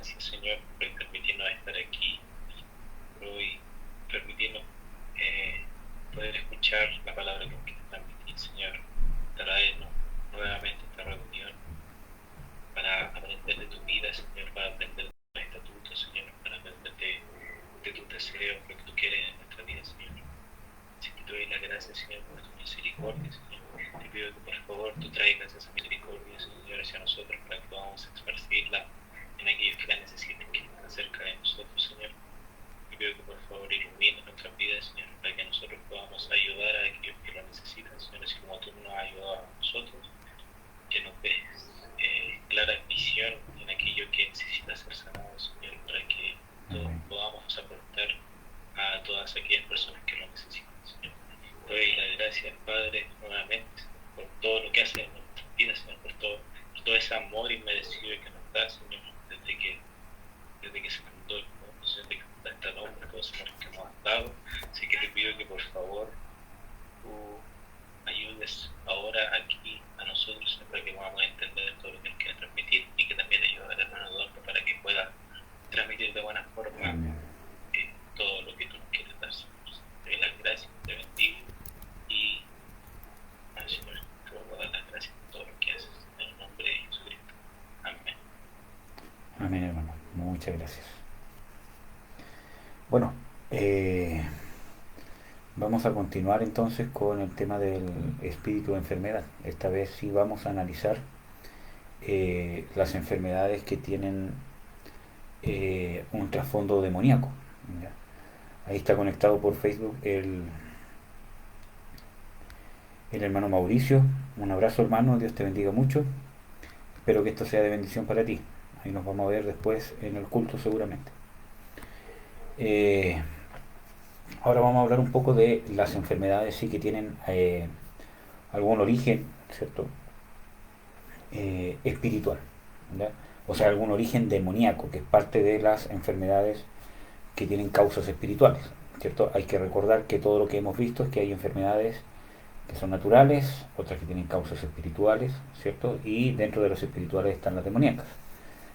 gracias, Señor, por permitirnos estar aquí, por hoy permitirnos poder escuchar la palabra que nos quieres transmitir, Señor. Traernos nuevamente a esta reunión para aprender de tu vida, Señor, para aprender de tus estatutos, Señor, para aprender de tus deseos, lo que tú quieres en nuestra vida, Señor. Así que te doy las gracias, Señor, por tu misericordia, Señor. Te pido que por favor tú traigas esa misericordia, Señor, hacia nosotros para que podamos esparcirla en aquellos que la necesiten, que están cerca de nosotros, Señor. Te pido que por favor ilumine nuestras vidas, Señor, para que nosotros podamos ayudar a aquellos que lo necesitan, Señor, así como tú nos has ayudado a nosotros, que nos des clara visión en aquello que necesita ser sanado, Señor, para que todos podamos aportar a todas aquellas personas que lo necesitan, Señor. Te doy las gracias, Padre, nuevamente, por todo lo que haces en nuestras vidas, Señor, por todo ese amor inmerecido que nos da, Señor, desde que se fundó el mundo, desde que fundaste al hombre, todo ese amor que nos has dado. Así que te pido que por favor tú ayudes ahora aquí a nosotros para que podamos entender todo lo que nos quiere transmitir y que también ayude al hermano Eduardo para que pueda transmitir de buena forma todo lo que tú nos quieres dar, Señor. Te doy las gracias, te bendigo y Señor, te voy a dar las gracias por todo lo que haces en el nombre de Jesucristo. Amén. Amén, hermano. Muchas gracias. Bueno, vamos a continuar entonces con el tema del espíritu de enfermedad. Esta vez sí vamos a analizar las enfermedades que tienen un trasfondo demoníaco. ¿Ya? Ahí está conectado por Facebook el hermano Mauricio. Un abrazo, hermano, Dios te bendiga mucho. Espero que esto sea de bendición para ti. Ahí nos vamos a ver después en el culto seguramente. Ahora vamos a hablar un poco de las enfermedades sí que tienen algún origen, ¿cierto? Espiritual, ¿ya? O sea, algún origen demoníaco, que es parte de las enfermedades que tienen causas espirituales, ¿cierto? Hay que recordar que todo lo que hemos visto es que hay enfermedades que son naturales, otras que tienen causas espirituales, ¿cierto? Y dentro de las espirituales están las demoníacas.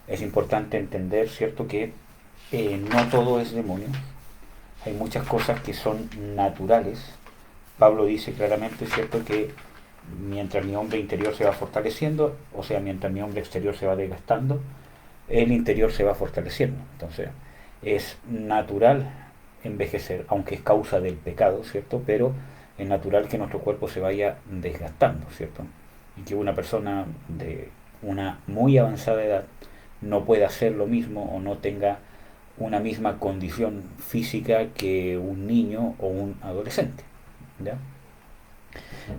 Es importante entender, ¿cierto?, que no todo es demonio. Hay muchas cosas que son naturales. Pablo dice claramente, ¿cierto?, que mientras mi hombre interior se va fortaleciendo, o sea, mientras mi hombre exterior se va desgastando, el interior se va fortaleciendo. Entonces, es natural envejecer, aunque es causa del pecado, ¿cierto? Pero es natural que nuestro cuerpo se vaya desgastando, ¿cierto? Y que una persona de una muy avanzada edad no pueda hacer lo mismo o no tenga una misma condición física que un niño o un adolescente, ¿ya?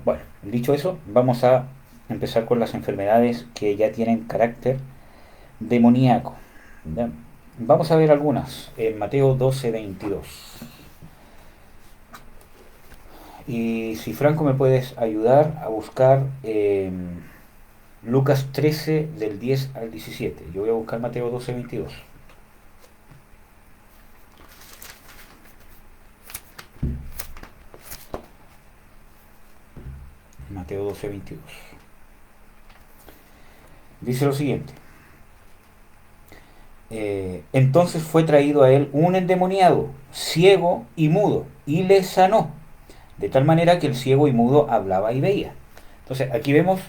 Bueno, dicho eso, vamos a empezar con las enfermedades que ya tienen carácter demoníaco, ¿ya? Vamos a ver algunas en Mateo 12:22. Y si Franco me puedes ayudar a buscar Lucas 13 del 10 al 17. Yo voy a buscar Mateo 12:22. Mateo 12:22. Dice lo siguiente. Entonces fue traído a él un endemoniado, ciego y mudo, y le sanó, de tal manera que el ciego y mudo hablaba y veía. Entonces aquí vemos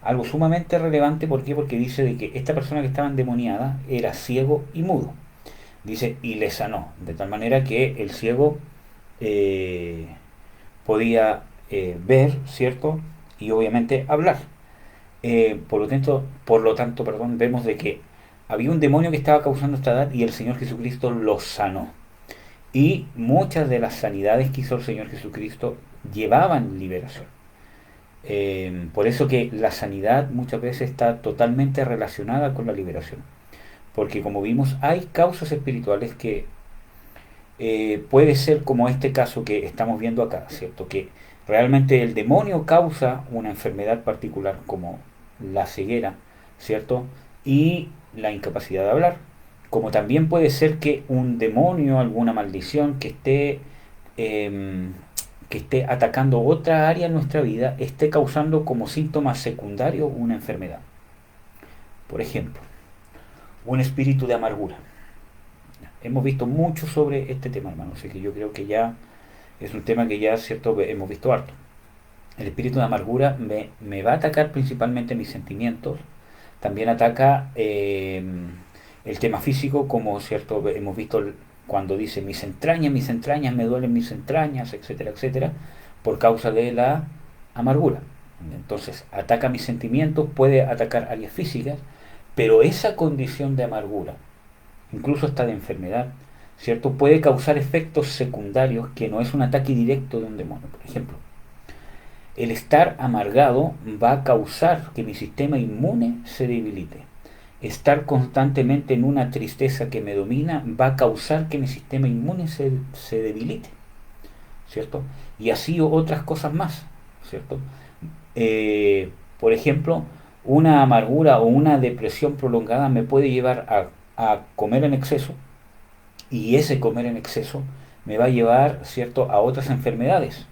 algo sumamente relevante. ¿Por qué? Porque dice de que esta persona que estaba endemoniada era ciego y mudo. Dice, y le sanó, de tal manera que el ciego eh, podía ver, ¿cierto? Y obviamente hablar. Por lo tanto, perdón, vemos de que había un demonio que estaba causando esta edad y el Señor Jesucristo lo sanó. Y muchas de las sanidades que hizo el Señor Jesucristo llevaban liberación. Por eso que la sanidad muchas veces está totalmente relacionada con la liberación. Porque como vimos, hay causas espirituales que puede ser como este caso que estamos viendo acá, ¿cierto? Que realmente el demonio causa una enfermedad particular como la ceguera, ¿cierto? Y la incapacidad de hablar. Como también puede ser que un demonio, alguna maldición eh, que esté atacando otra área en nuestra vida, esté causando como síntoma secundario una enfermedad. Por ejemplo, un espíritu de amargura. Hemos visto mucho sobre este tema, hermano, así que yo creo que ya es un tema que ya, cierto, hemos visto harto. El espíritu de amargura me va a atacar principalmente mis sentimientos, también ataca el tema físico, como, cierto, hemos visto cuando dice mis entrañas, me duelen mis entrañas, etcétera, etcétera, por causa de la amargura. Entonces ataca mis sentimientos, puede atacar áreas físicas, pero esa condición de amargura, incluso hasta de enfermedad, ¿cierto?, puede causar efectos secundarios que no es un ataque directo de un demonio. Por ejemplo, el estar amargado va a causar que mi sistema inmune se debilite. Estar constantemente en una tristeza que me domina va a causar que mi sistema inmune se debilite, ¿cierto? Y así otras cosas más, ¿cierto? Por ejemplo, una amargura o una depresión prolongada me puede llevar a comer en exceso, y ese comer en exceso me va a llevar, ¿cierto?, a otras enfermedades,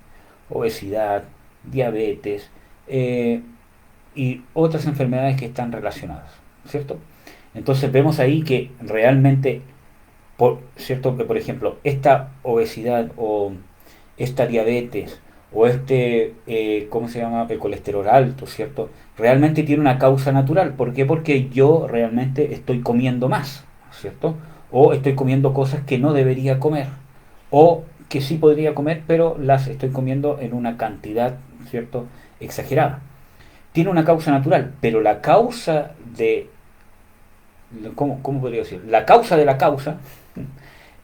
obesidad, diabetes y otras enfermedades que están relacionadas, ¿cierto? Entonces vemos ahí que realmente, ¿cierto?, que por ejemplo esta obesidad o esta diabetes o ¿cómo se llama?, el colesterol alto, ¿cierto?, realmente tiene una causa natural. ¿Por qué? Porque yo realmente estoy comiendo más, ¿cierto? O estoy comiendo cosas que no debería comer, o que sí podría comer, pero las estoy comiendo en una cantidad, ¿cierto?, exagerada. Tiene una causa natural, pero la causa de, ¿cómo podría decir? La causa de la causa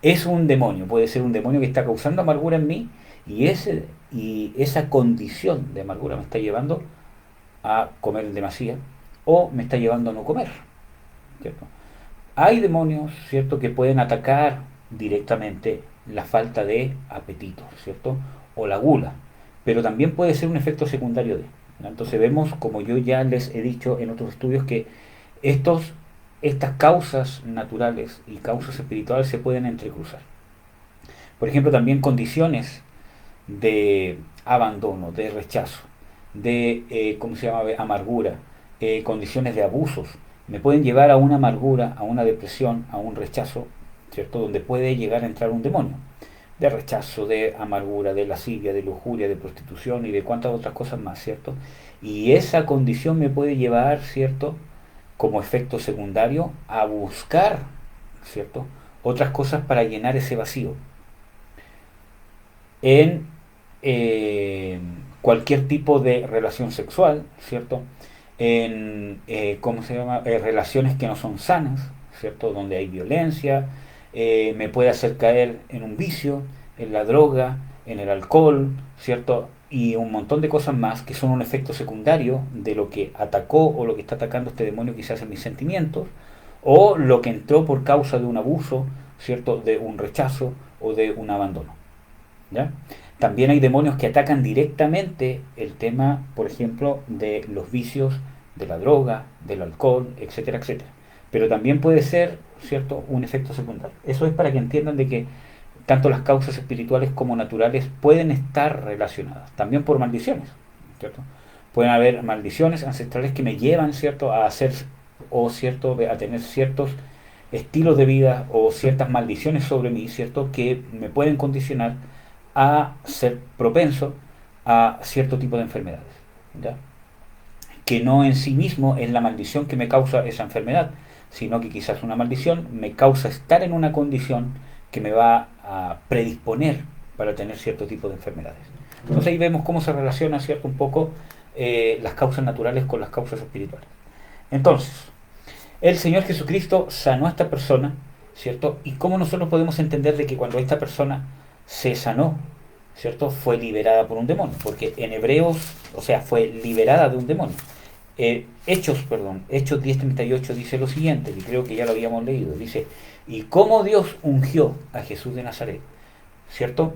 es un demonio. Puede ser un demonio que está causando amargura en mí, y esa condición de amargura me está llevando a comer en demasía, o me está llevando a no comer, ¿cierto? Hay demonios, ¿cierto?, que pueden atacar directamente la falta de apetito, ¿cierto?, o la gula, pero también puede ser un efecto secundario de. Entonces vemos, como yo ya les he dicho en otros estudios, que estas causas naturales y causas espirituales se pueden entrecruzar. Por ejemplo, también condiciones de abandono, de rechazo, de, ¿cómo se llama?, amargura, condiciones de abusos, me pueden llevar a una amargura, a una depresión, a un rechazo, ¿cierto?, donde puede llegar a entrar un demonio de rechazo, de amargura, de lascivia, de lujuria, de prostitución y de cuantas otras cosas más, ¿cierto? Y esa condición me puede llevar, ¿cierto?, como efecto secundario, a buscar, ¿cierto?, otras cosas para llenar ese vacío en cualquier tipo de relación sexual, ¿cierto?, en ¿cómo se llama?, relaciones que no son sanas, ¿cierto?, donde hay violencia, me puede hacer caer en un vicio, en la droga, en el alcohol, ¿cierto?, y un montón de cosas más que son un efecto secundario de lo que atacó o lo que está atacando este demonio, quizás en mis sentimientos, o lo que entró por causa de un abuso, ¿cierto?, de un rechazo o de un abandono, ¿ya? También hay demonios que atacan directamente el tema, por ejemplo, de los vicios, de la droga, del alcohol, etcétera, etcétera. Pero también puede ser, ¿cierto?, un efecto secundario. Eso es para que entiendan de que tanto las causas espirituales como naturales pueden estar relacionadas, también por maldiciones, ¿cierto? Pueden haber maldiciones ancestrales que me llevan, ¿cierto?, a hacer o, ¿cierto?, a tener ciertos estilos de vida o ciertas maldiciones sobre mí, ¿cierto?, que me pueden condicionar a ser propenso a cierto tipo de enfermedades, ¿ya?, que no en sí mismo es la maldición que me causa esa enfermedad, sino que quizás una maldición me causa estar en una condición que me va a predisponer para tener cierto tipo de enfermedades. Entonces ahí vemos cómo se relaciona, ¿cierto?, un poco las causas naturales con las causas espirituales. Entonces, el Señor Jesucristo sanó a esta persona, ¿cierto? Y cómo nosotros podemos entender de que cuando esta persona se sanó, ¿cierto?, fue liberada por un demonio, porque en Hebreos, o sea, fue liberada de un demonio. Hechos 10:38 dice lo siguiente, y creo que ya lo habíamos leído, dice, y cómo Dios ungió a Jesús de Nazaret, ¿cierto?,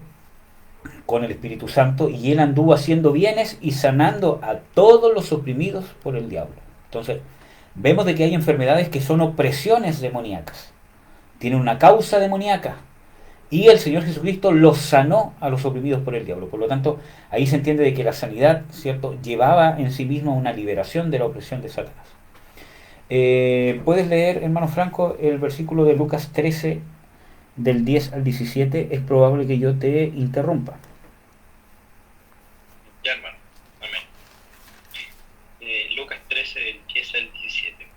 con el Espíritu Santo, y él anduvo haciendo bienes y sanando a todos los oprimidos por el diablo. Entonces, vemos de que hay enfermedades que son opresiones demoníacas, tienen una causa demoníaca, y el Señor Jesucristo los sanó a los oprimidos por el diablo. Por lo tanto, ahí se entiende de que la sanidad, ¿cierto?, llevaba en sí misma una liberación de la opresión de Satanás. Puedes leer, hermano Franco, el versículo de Lucas 13, del 10 al 17. Es probable que yo te interrumpa. Ya, hermano. Amén. Lucas 13, del 10 al 17.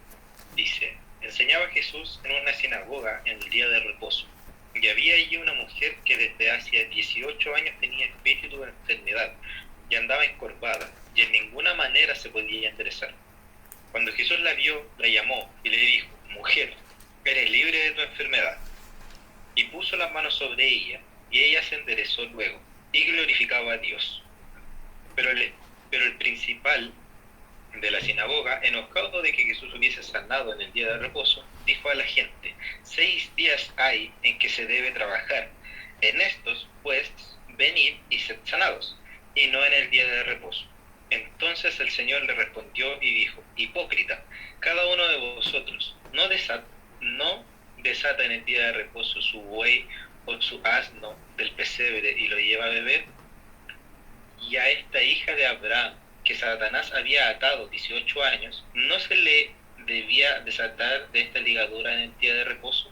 Dice: enseñaba Jesús en una sinagoga en el día de reposo. Y había allí una mujer que desde hacía 18 años tenía espíritu de enfermedad y andaba encorvada, y en ninguna manera se podía enderezar. Cuando Jesús la vio, la llamó y le dijo: mujer, eres libre de tu enfermedad. Y puso las manos sobre ella, y ella se enderezó luego, y glorificaba a Dios. Pero el principal de la sinagoga, enojado de que Jesús hubiese sanado en el día de reposo, dijo a la gente: 6 días hay en que se debe trabajar. En estos, pues, venid y sed sanados, y no en el día de reposo. Entonces el Señor le respondió y dijo: hipócrita, cada uno de vosotros no desata en el día de reposo su buey o su asno del pesebre y lo lleva a beber. Y a esta hija de Abraham, que Satanás había atado 18 años, ¿no se le debía desatar de esta ligadura en el día de reposo?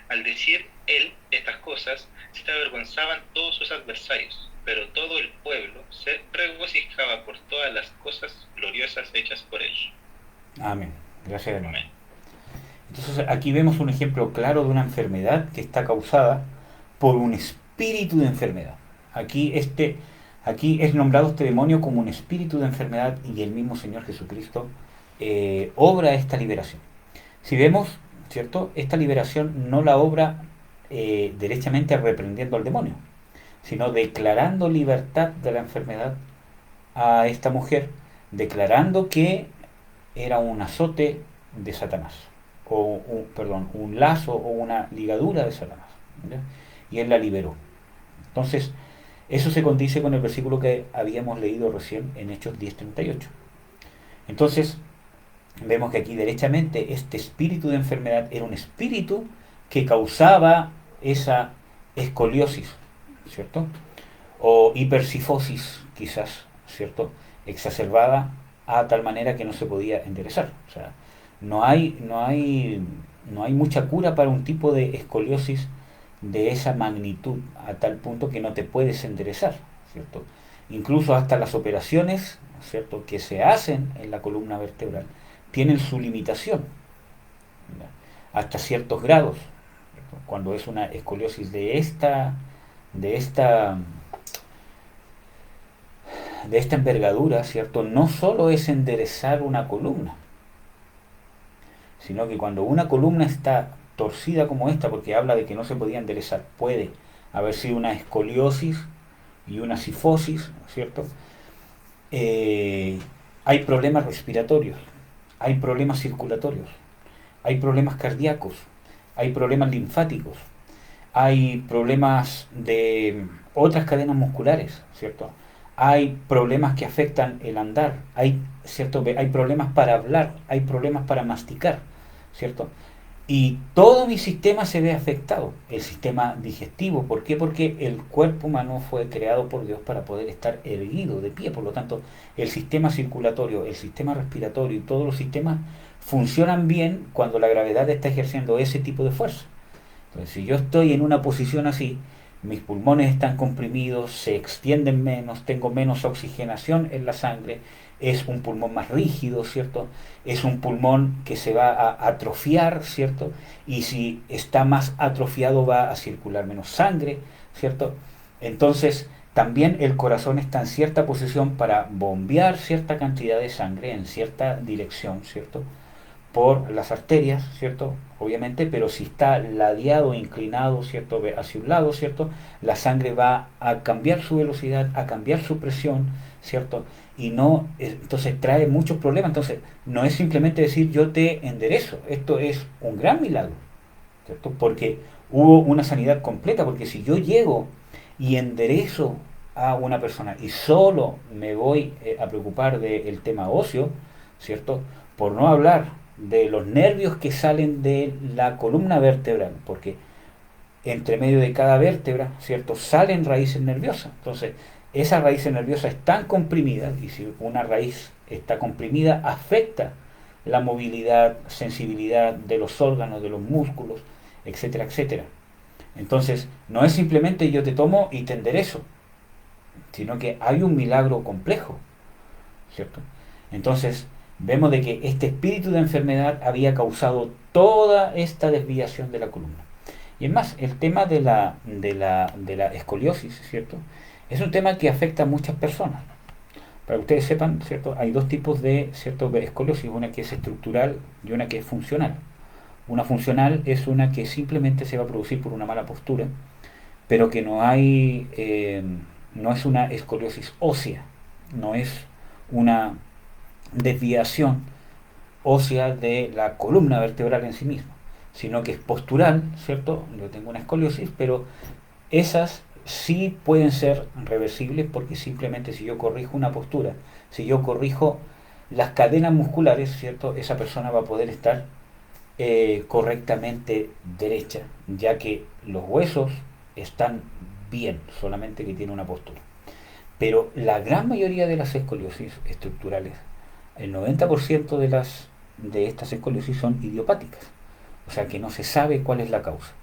Al decir él estas cosas, se avergonzaban todos sus adversarios, pero todo el pueblo se regocijaba por todas las cosas gloriosas hechas por él. Amén. Gracias, hermano. Amén. Entonces aquí vemos un ejemplo claro de una enfermedad que está causada por un espíritu de enfermedad. Aquí es nombrado este demonio como un espíritu de enfermedad, y el mismo Señor Jesucristo obra esta liberación. Si vemos, ¿cierto? Esta liberación no la obra derechamente reprendiendo al demonio, sino declarando libertad de la enfermedad a esta mujer, declarando que era un azote de Satanás, un lazo o una ligadura de Satanás, ¿ya? Y él la liberó. Entonces, eso se condice con el versículo que habíamos leído recién en Hechos 10:38. Entonces, vemos que aquí derechamente este espíritu de enfermedad era un espíritu que causaba esa escoliosis, ¿cierto? O hipersifosis, quizás, ¿cierto? Exacerbada a tal manera que no se podía enderezar. O sea, no hay mucha cura para un tipo de escoliosis de esa magnitud, a tal punto que no te puedes enderezar, ¿cierto? Incluso hasta las operaciones, ¿cierto?, que se hacen en la columna vertebral tienen su limitación, ¿ya?, hasta ciertos grados, ¿cierto? Cuando es una escoliosis de esta de esta envergadura, ¿cierto?, no solo es enderezar una columna, sino que cuando una columna está torcida como esta, porque habla de que no se podía enderezar, puede haber sido una escoliosis y una sifosis, ¿cierto? Hay problemas respiratorios, hay problemas circulatorios, hay problemas cardíacos, hay problemas linfáticos, hay problemas de otras cadenas musculares, ¿cierto? Hay problemas que afectan el andar, ¿cierto?, hay problemas para hablar, hay problemas para masticar, ¿cierto? Y todo mi sistema se ve afectado, el sistema digestivo. ¿Por qué? Porque el cuerpo humano fue creado por Dios para poder estar erguido, de pie. Por lo tanto, el sistema circulatorio, el sistema respiratorio y todos los sistemas funcionan bien cuando la gravedad está ejerciendo ese tipo de fuerza. Entonces, si yo estoy en una posición así, mis pulmones están comprimidos, se extienden menos, tengo menos oxigenación en la sangre, es un pulmón más rígido, ¿cierto? Es un pulmón que se va a atrofiar, ¿cierto? Y si está más atrofiado va a circular menos sangre, ¿cierto? Entonces, también el corazón está en cierta posición para bombear cierta cantidad de sangre en cierta dirección, ¿cierto?, por las arterias, ¿cierto?, obviamente, pero si está ladeado, inclinado, ¿cierto?, hacia un lado, ¿cierto?, la sangre va a cambiar su velocidad, a cambiar su presión, ¿cierto?, y no, entonces trae muchos problemas. Entonces, no es simplemente decir yo te enderezo, esto es un gran milagro, ¿cierto?, porque hubo una sanidad completa, porque si yo llego y enderezo a una persona y solo me voy a preocupar del tema óseo, ¿cierto?, por no hablar de los nervios que salen de la columna vertebral, porque entre medio de cada vértebra, ¿cierto?, salen raíces nerviosas. Entonces, esas raíces nerviosas están comprimidas, y si una raíz está comprimida, afecta la movilidad, sensibilidad de los órganos, de los músculos, etcétera, etcétera. Entonces, no es simplemente yo te tomo y te enderezo, sino que hay un milagro complejo, ¿cierto? Entonces, vemos de que este espíritu de enfermedad había causado toda esta desviación de la columna. Y es más, el tema de la escoliosis, ¿cierto? Es un tema que afecta a muchas personas. Para que ustedes sepan, ¿cierto? Hay dos tipos de, ¿cierto?, escoliosis, una que es estructural y una que es funcional. Una funcional es una que simplemente se va a producir por una mala postura, pero que no es una escoliosis ósea, no es una desviación ósea de la columna vertebral en sí misma, sino que es postural, ¿cierto? Yo tengo una escoliosis, pero esas sí pueden ser reversibles porque simplemente si yo corrijo una postura, si yo corrijo las cadenas musculares, ¿cierto? Esa persona va a poder estar correctamente derecha, ya que los huesos están bien, solamente que tiene una postura. Pero la gran mayoría de las escoliosis estructurales, el 90% de estas escoliosis son idiopáticas, o sea que no se sabe cuál es la causa.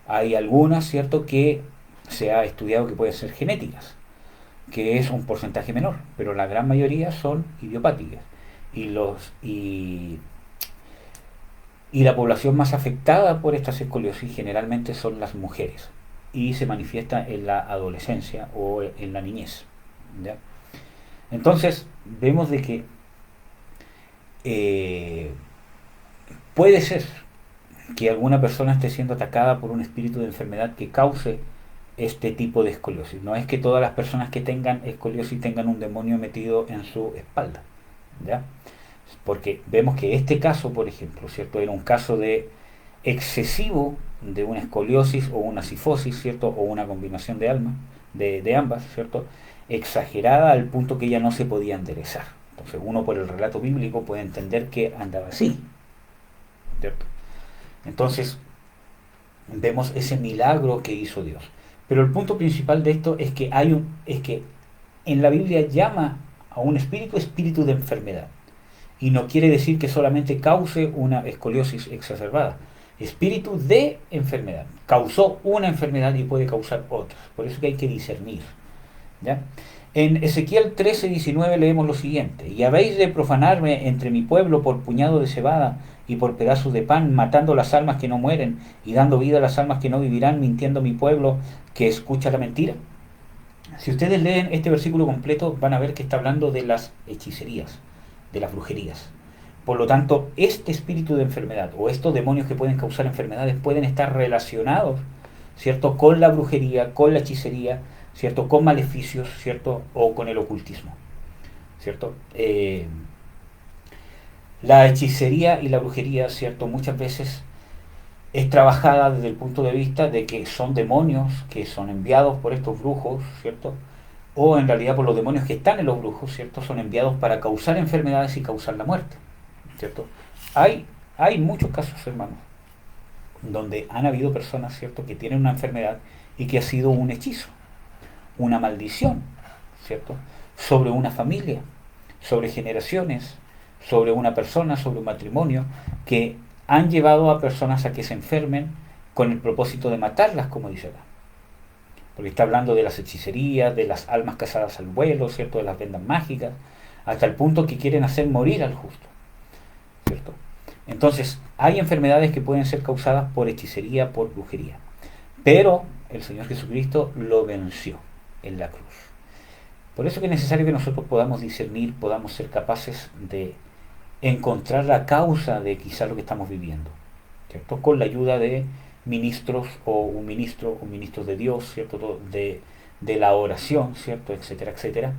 Hay algunas, ¿cierto?, que se ha estudiado que pueden ser genéticas, que es un porcentaje menor, pero la gran mayoría son idiopáticas. Y la población más afectada por estas escoliosis generalmente son las mujeres y se manifiesta en la adolescencia o en la niñez, ¿ya? Entonces vemos de que puede ser que alguna persona esté siendo atacada por un espíritu de enfermedad que cause este tipo de escoliosis. No es que todas las personas que tengan escoliosis tengan un demonio metido en su espalda, ¿ya? Porque vemos que este caso, por ejemplo, ¿cierto?, era un caso de excesivo de una escoliosis o una cifosis, ¿cierto?, o una combinación de ambas, ¿cierto?, exagerada al punto que ella no se podía enderezar. Entonces uno por el relato bíblico puede entender que andaba así, ¿cierto? Entonces vemos ese milagro que hizo Dios. Pero el punto principal de esto es que es que en la Biblia llama a un espíritu de enfermedad. Y no quiere decir que solamente cause una escoliosis exacerbada. Espíritu de enfermedad. Causó una enfermedad y puede causar otras. Por eso que hay que discernir, ¿ya? En Ezequiel 13:19 leemos lo siguiente: y habéis de profanarme entre mi pueblo por puñado de cebada y por pedazos de pan, matando las almas que no mueren y dando vida a las almas que no vivirán, mintiendo mi pueblo que escucha la mentira. Si ustedes leen este versículo completo van a ver que está hablando de las hechicerías, de las brujerías. Por lo tanto, este espíritu de enfermedad o estos demonios que pueden causar enfermedades pueden estar relacionados, ¿cierto?, con la brujería, con la hechicería, ¿cierto?, con maleficios, ¿cierto?, o con el ocultismo, ¿cierto? La hechicería y la brujería, ¿cierto?, muchas veces es trabajada desde el punto de vista de que son demonios que son enviados por estos brujos, ¿cierto?, o en realidad por los demonios que están en los brujos, ¿cierto?, son enviados para causar enfermedades y causar la muerte, ¿cierto? Hay muchos casos, hermanos, donde han habido personas, ¿cierto?, que tienen una enfermedad y que ha sido un hechizo, una maldición, ¿cierto?, sobre una familia, sobre generaciones, sobre una persona, sobre un matrimonio, que han llevado a personas a que se enfermen con el propósito de matarlas, como dice acá. Porque está hablando de las hechicerías, de las almas cazadas al vuelo, ¿cierto?, de las vendas mágicas, hasta el punto que quieren hacer morir al justo, ¿cierto? Entonces, hay enfermedades que pueden ser causadas por hechicería, por brujería, pero el Señor Jesucristo lo venció en la cruz. Por eso que es necesario que nosotros podamos discernir, podamos ser capaces de encontrar la causa de quizá lo que estamos viviendo, ¿cierto?, con la ayuda de ministros o un ministro de Dios, ¿cierto?, de la oración, ¿cierto?, etcétera, etcétera,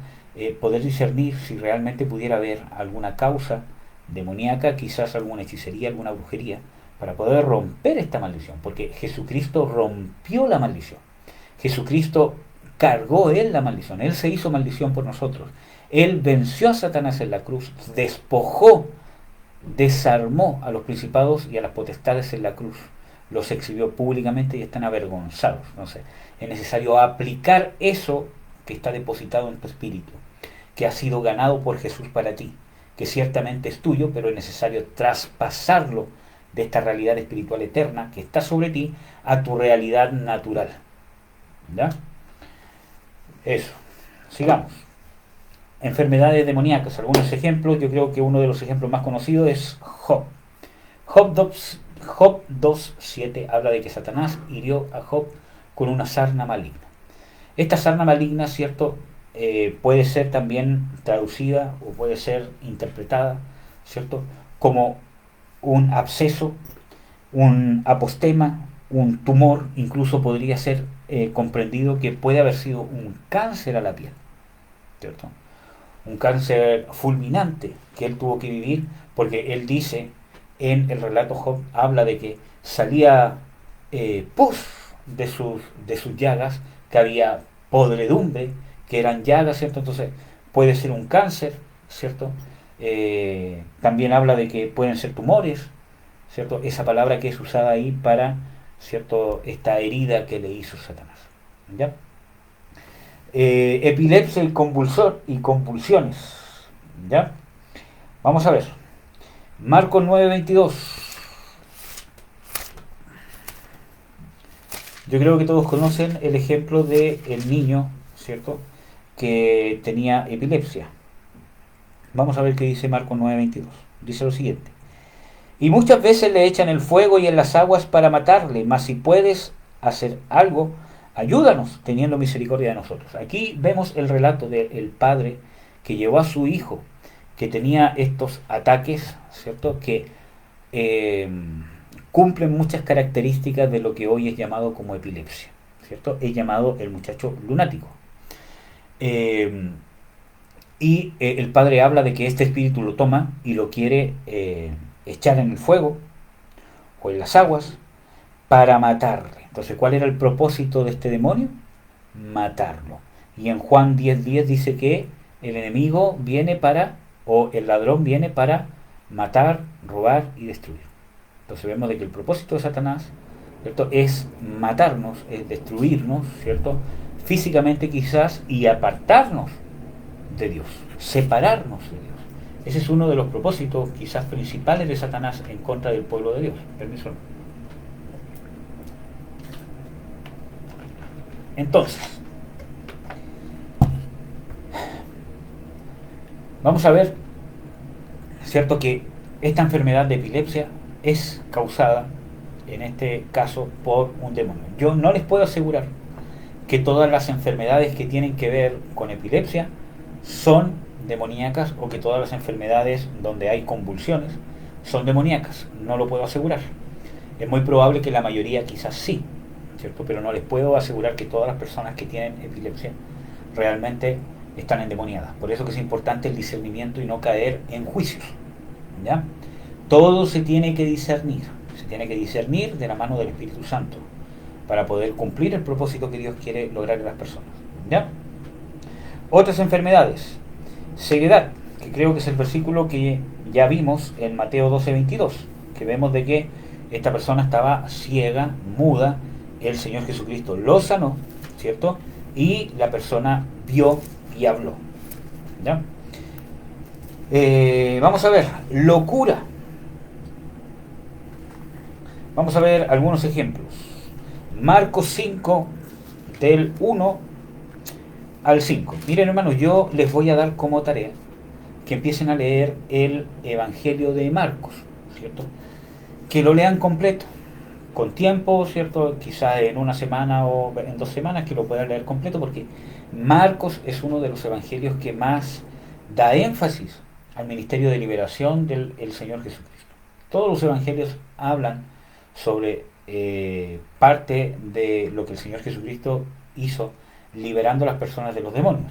poder discernir si realmente pudiera haber alguna causa demoníaca, quizás alguna hechicería, alguna brujería, para poder romper esta maldición, porque Jesucristo rompió la maldición. Jesucristo cargó Él la maldición, Él se hizo maldición por nosotros. Él venció a Satanás en la cruz, despojó, desarmó a los principados y a las potestades en la cruz, los exhibió públicamente y están avergonzados. Entonces, es necesario aplicar eso que está depositado en tu espíritu, que ha sido ganado por Jesús para ti, que ciertamente es tuyo, pero es necesario traspasarlo de esta realidad espiritual eterna que está sobre ti a tu realidad natural. ¿Ya? Eso. Sigamos. Enfermedades demoníacas. Algunos ejemplos. Yo creo que uno de los ejemplos más conocidos es Job. Job 2.7 habla de que Satanás hirió a Job con una sarna maligna. Esta sarna maligna, ¿cierto? Puede ser también traducida o puede ser interpretada, ¿cierto? Como un absceso, un apostema, un tumor, incluso podría ser comprendido que puede haber sido un cáncer a la piel, ¿cierto? Un cáncer fulminante que él tuvo que vivir, porque él dice en el relato Job, habla de que salía pus de sus llagas, que había podredumbre, que eran llagas, ¿cierto? Entonces puede ser un cáncer, ¿cierto? También habla de que pueden ser tumores, ¿cierto? Esa palabra que es usada ahí para, ¿cierto?, esta herida que le hizo Satanás. ¿Ya? Epilepsia y convulsiones. ¿Ya? Vamos a ver. Marcos 9:22. Yo creo que todos conocen el ejemplo del niño, ¿cierto?, que tenía epilepsia. Vamos a ver qué dice Marcos 9:22. Dice lo siguiente: y muchas veces le echan el fuego y en las aguas para matarle, mas si puedes hacer algo, ayúdanos, teniendo misericordia de nosotros. Aquí vemos el relato del padre que llevó a su hijo, que tenía estos ataques, ¿cierto?, que cumplen muchas características de lo que hoy es llamado como epilepsia, ¿cierto? Es llamado el muchacho lunático. El padre habla de que este espíritu lo toma y lo quiere echar en el fuego o en las aguas para matarle. Entonces, ¿cuál era el propósito de este demonio? Matarlo. Y en Juan 10:10 dice que el enemigo viene para, o el ladrón viene para matar, robar y destruir. Entonces vemos de que el propósito de Satanás, ¿cierto?, es matarnos, es destruirnos, ¿cierto?, físicamente quizás, y apartarnos de Dios, separarnos de Dios. Ese es uno de los propósitos quizás principales de Satanás en contra del pueblo de Dios. Permiso. Entonces, vamos a ver, ¿cierto?, que esta enfermedad de epilepsia es causada, en este caso, por un demonio. Yo no les puedo asegurar que todas las enfermedades que tienen que ver con epilepsia son demoníacas o que todas las enfermedades donde hay convulsiones son demoníacas. No lo puedo asegurar. Es muy probable que la mayoría quizás sí, ¿cierto? Pero no les puedo asegurar que todas las personas que tienen epilepsia realmente están endemoniadas. Por eso que es importante el discernimiento y no caer en juicios, ¿ya? Todo se tiene que discernir. Se tiene que discernir de la mano del Espíritu Santo para poder cumplir el propósito que Dios quiere lograr en las personas, ¿ya? Otras enfermedades. Ceguedad, que creo que es el versículo que ya vimos en Mateo 12:22, que vemos de que esta persona estaba ciega, muda, el Señor Jesucristo lo sanó, ¿cierto? Y la persona vio y habló, ¿ya? Vamos a ver, locura. Vamos a ver algunos ejemplos. Marcos 5, del 1 al 5. Miren, hermanos, yo les voy a dar como tarea que empiecen a leer el Evangelio de Marcos, ¿cierto? Que lo lean completo, con tiempo, ¿cierto? Quizá en una semana o en 2 semanas que lo puedan leer completo, porque Marcos es uno de los evangelios que más da énfasis al ministerio de liberación del Señor Jesucristo. Todos los evangelios hablan sobre parte de lo que el Señor Jesucristo hizo liberando a las personas de los demonios,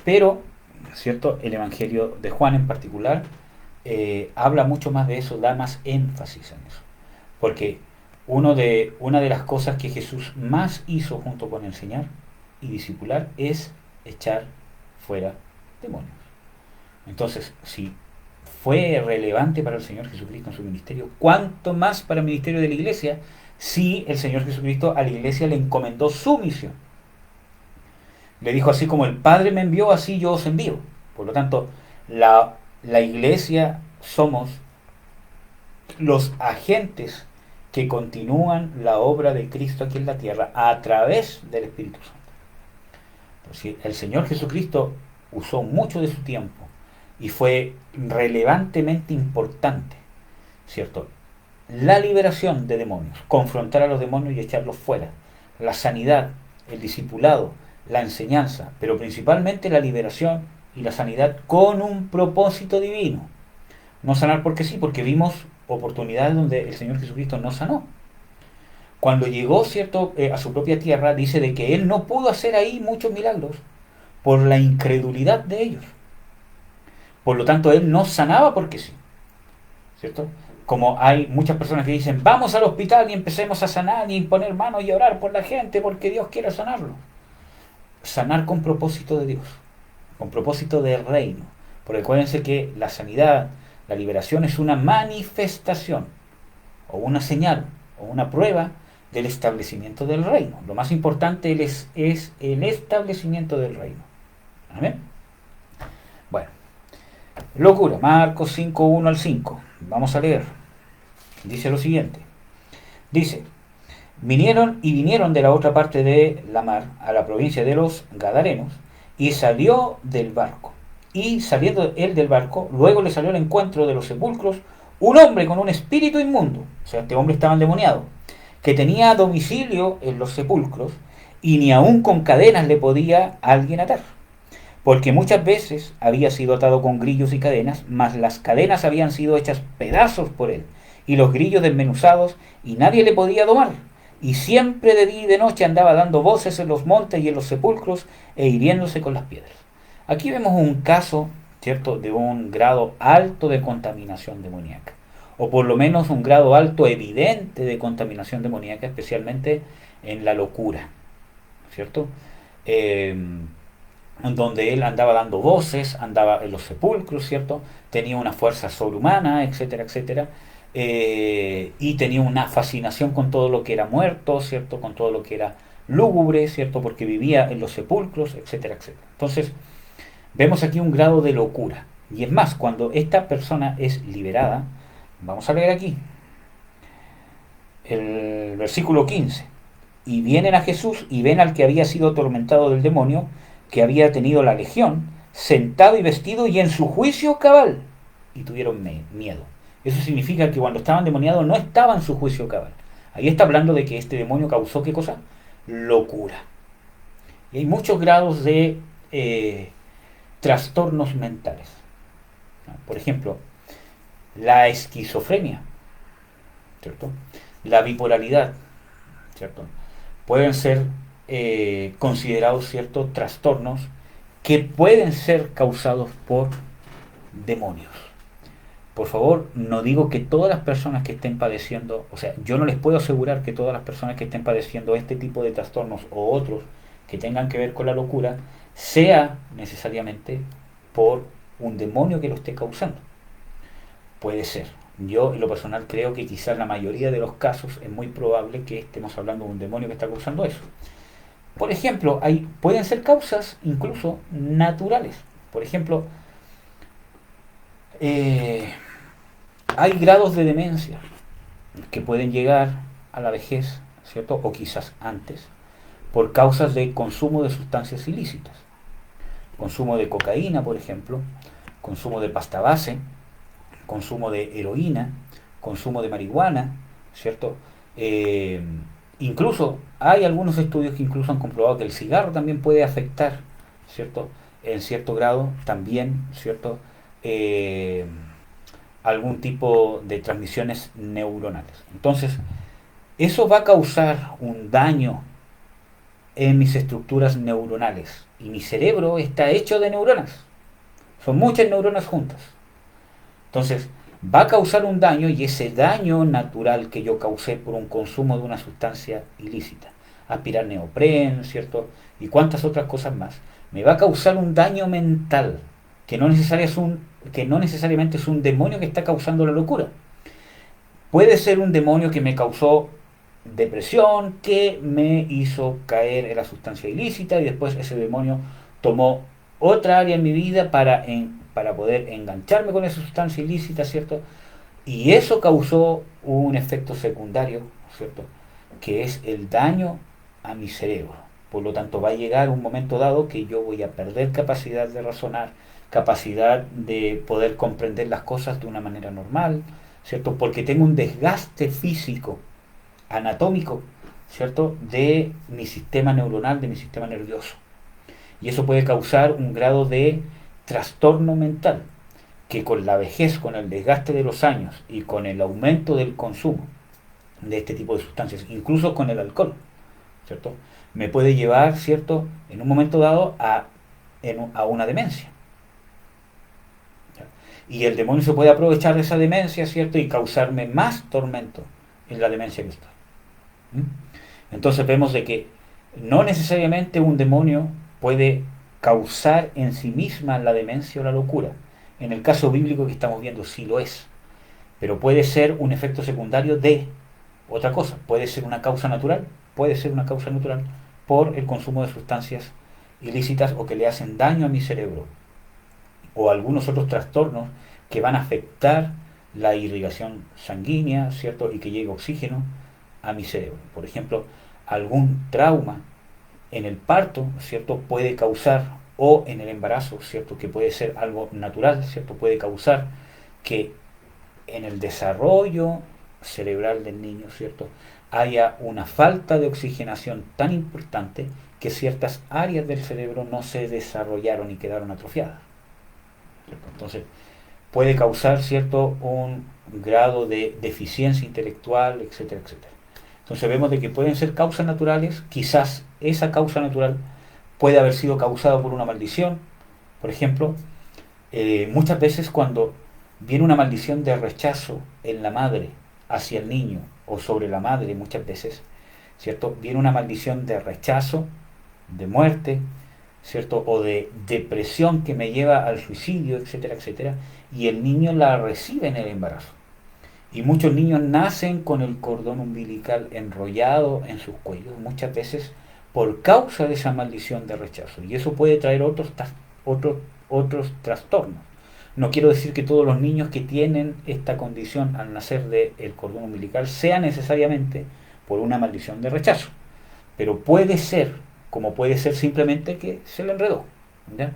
pero, ¿cierto?, el Evangelio de Juan en particular habla mucho más de eso, da más énfasis en eso, porque una de las cosas que Jesús más hizo junto con enseñar y discipular es echar fuera demonios. Entonces, si fue relevante para el Señor Jesucristo en su ministerio, ¿cuánto más para el ministerio de la iglesia si el Señor Jesucristo a la iglesia le encomendó su misión? Le dijo: así como el Padre me envió, así yo os envío. Por lo tanto, la la iglesia somos los agentes que continúan la obra de Cristo aquí en la tierra a través del Espíritu Santo. Pues el Señor Jesucristo usó mucho de su tiempo y fue relevantemente importante, ¿cierto? La liberación de demonios, confrontar a los demonios y echarlos fuera, la sanidad, el discipulado, la enseñanza, pero principalmente la liberación y la sanidad con un propósito divino. No sanar porque sí, porque vimos oportunidades donde el Señor Jesucristo no sanó. Cuando llegó, ¿cierto?, a su propia tierra, dice de que Él no pudo hacer ahí muchos milagros por la incredulidad de ellos. Por lo tanto, Él no sanaba porque sí, ¿cierto? Como hay muchas personas que dicen, vamos al hospital y empecemos a sanar y poner manos y orar por la gente porque Dios quiere sanarlo. Sanar con propósito de Dios, con propósito del reino. Porque acuérdense que la sanidad, la liberación es una manifestación o una señal o una prueba del establecimiento del reino. Lo más importante es el establecimiento del reino. ¿Amén? Bueno, locura, Marcos 5, 1 al 5. Vamos a leer. Dice lo siguiente. Dice, vinieron de la otra parte de la mar a la provincia de los Gadarenos y salió del barco. Y saliendo él del barco, luego le salió al encuentro de los sepulcros un hombre con un espíritu inmundo. O sea, este hombre estaba endemoniado, que tenía domicilio en los sepulcros y ni aun con cadenas le podía alguien atar. Porque muchas veces había sido atado con grillos y cadenas, mas las cadenas habían sido hechas pedazos por él, y los grillos desmenuzados, y nadie le podía domar. Y siempre de día y de noche andaba dando voces en los montes y en los sepulcros, e hiriéndose con las piedras. Aquí vemos un caso, ¿cierto?, de un grado alto de contaminación demoníaca, o por lo menos un grado alto evidente de contaminación demoníaca, especialmente en la locura, ¿cierto? Donde él andaba dando voces, andaba en los sepulcros, ¿cierto? Tenía una fuerza sobrehumana, etcétera, etcétera, y tenía una fascinación con todo lo que era muerto, ¿cierto? Con todo lo que era lúgubre, ¿cierto? Porque vivía en los sepulcros, etcétera, etcétera. Entonces, vemos aquí un grado de locura. Y es más, cuando esta persona es liberada, vamos a leer aquí, el versículo 15. Y vienen a Jesús y ven al que había sido atormentado del demonio, que había tenido la legión, sentado y vestido y en su juicio cabal, y tuvieron miedo. Eso significa que cuando estaban demoniados no estaba en su juicio cabal. Ahí está hablando de que este demonio causó, ¿qué cosa? Locura. Y hay muchos grados de trastornos mentales. Por ejemplo, la esquizofrenia, ¿cierto? La bipolaridad, ¿cierto? Pueden ser considerados ciertos trastornos que pueden ser causados por demonios. Por favor, no digo que todas las personas que estén padeciendo, o sea, yo no les puedo asegurar que todas las personas que estén padeciendo este tipo de trastornos o otros que tengan que ver con la locura, sea necesariamente por un demonio que lo esté causando. Puede ser. Yo en lo personal creo que quizás en la mayoría de los casos es muy probable que estemos hablando de un demonio que está causando eso. Por ejemplo, pueden ser causas incluso naturales. Por ejemplo, hay grados de demencia que pueden llegar a la vejez, ¿cierto? O quizás antes, por causas de consumo de sustancias ilícitas. Consumo de cocaína, por ejemplo, consumo de pasta base, consumo de heroína, consumo de marihuana, ¿cierto? Incluso hay algunos estudios que incluso han comprobado que el cigarro también puede afectar, ¿cierto? En cierto grado también, ¿cierto? Algún tipo de transmisiones neuronales. Entonces, eso va a causar un daño en mis estructuras neuronales. Y mi cerebro está hecho de neuronas. Son muchas neuronas juntas. Entonces, va a causar un daño, y ese daño natural que yo causé por un consumo de una sustancia ilícita, aspirar neopren, ¿cierto? Y cuántas otras cosas más, me va a causar un daño mental, que no necesariamente es un demonio que está causando la locura. Puede ser un demonio que me causó depresión, que me hizo caer en la sustancia ilícita, y después ese demonio tomó otra área en mi vida para para poder engancharme con esa sustancia ilícita, ¿cierto? Y eso causó un efecto secundario, ¿cierto? Que es el daño a mi cerebro. Por lo tanto, va a llegar un momento dado que yo voy a perder capacidad de razonar, capacidad de poder comprender las cosas de una manera normal, ¿cierto? Porque tengo un desgaste físico, anatómico, ¿cierto? De mi sistema neuronal, de mi sistema nervioso. Y eso puede causar un grado de trastorno mental, que con la vejez, con el desgaste de los años y con el aumento del consumo de este tipo de sustancias, incluso con el alcohol, ¿cierto? Me puede llevar, ¿cierto?, en un momento dado a una demencia. ¿Ya? Y el demonio se puede aprovechar de esa demencia, ¿cierto?, y causarme más tormento en la demencia que está. Entonces vemos de que no necesariamente un demonio puede causar en sí misma la demencia o la locura. En el caso bíblico que estamos viendo sí lo es, pero puede ser un efecto secundario de otra cosa. Puede ser una causa natural, por el consumo de sustancias ilícitas o que le hacen daño a mi cerebro, o algunos otros trastornos que van a afectar la irrigación sanguínea, ¿cierto?, y que llegue oxígeno a mi cerebro. Por ejemplo, algún trauma en el parto, ¿cierto?, puede causar, o en el embarazo, ¿cierto?, que puede ser algo natural, ¿cierto?, puede causar que en el desarrollo cerebral del niño, ¿cierto?, haya una falta de oxigenación tan importante que ciertas áreas del cerebro no se desarrollaron y quedaron atrofiadas, ¿cierto? Entonces, puede causar, ¿cierto?, un grado de deficiencia intelectual, etcétera, etcétera. Entonces vemos de que pueden ser causas naturales, quizás esa causa natural puede haber sido causada por una maldición. Por ejemplo, muchas veces cuando viene una maldición de rechazo en la madre hacia el niño, o sobre la madre muchas veces, ¿cierto?, viene una maldición de rechazo, de muerte, ¿cierto?, o de depresión que me lleva al suicidio, etcétera, etcétera, y el niño la recibe en el embarazo. Y muchos niños nacen con el cordón umbilical enrollado en sus cuellos, muchas veces por causa de esa maldición de rechazo. Y eso puede traer otros trastornos. No quiero decir que todos los niños que tienen esta condición al nacer del cordón umbilical sea necesariamente por una maldición de rechazo, pero puede ser, como puede ser simplemente que se le enredó, ¿ya?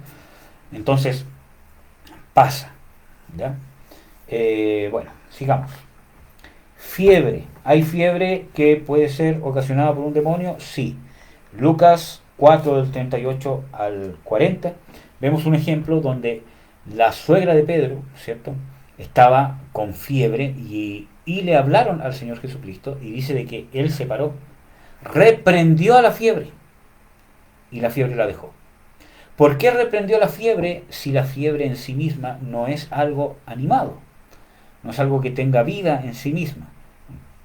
Entonces, pasa, ¿ya? Bueno, sigamos. Fiebre. ¿Hay fiebre que puede ser ocasionada por un demonio? Sí. Lucas 4, del 38 al 40, vemos un ejemplo donde la suegra de Pedro, ¿cierto?, estaba con fiebre y le hablaron al Señor Jesucristo, y dice de que Él se paró, reprendió a la fiebre y la fiebre la dejó. ¿Por qué reprendió la fiebre si la fiebre en sí misma no es algo animado? No es algo que tenga vida en sí misma,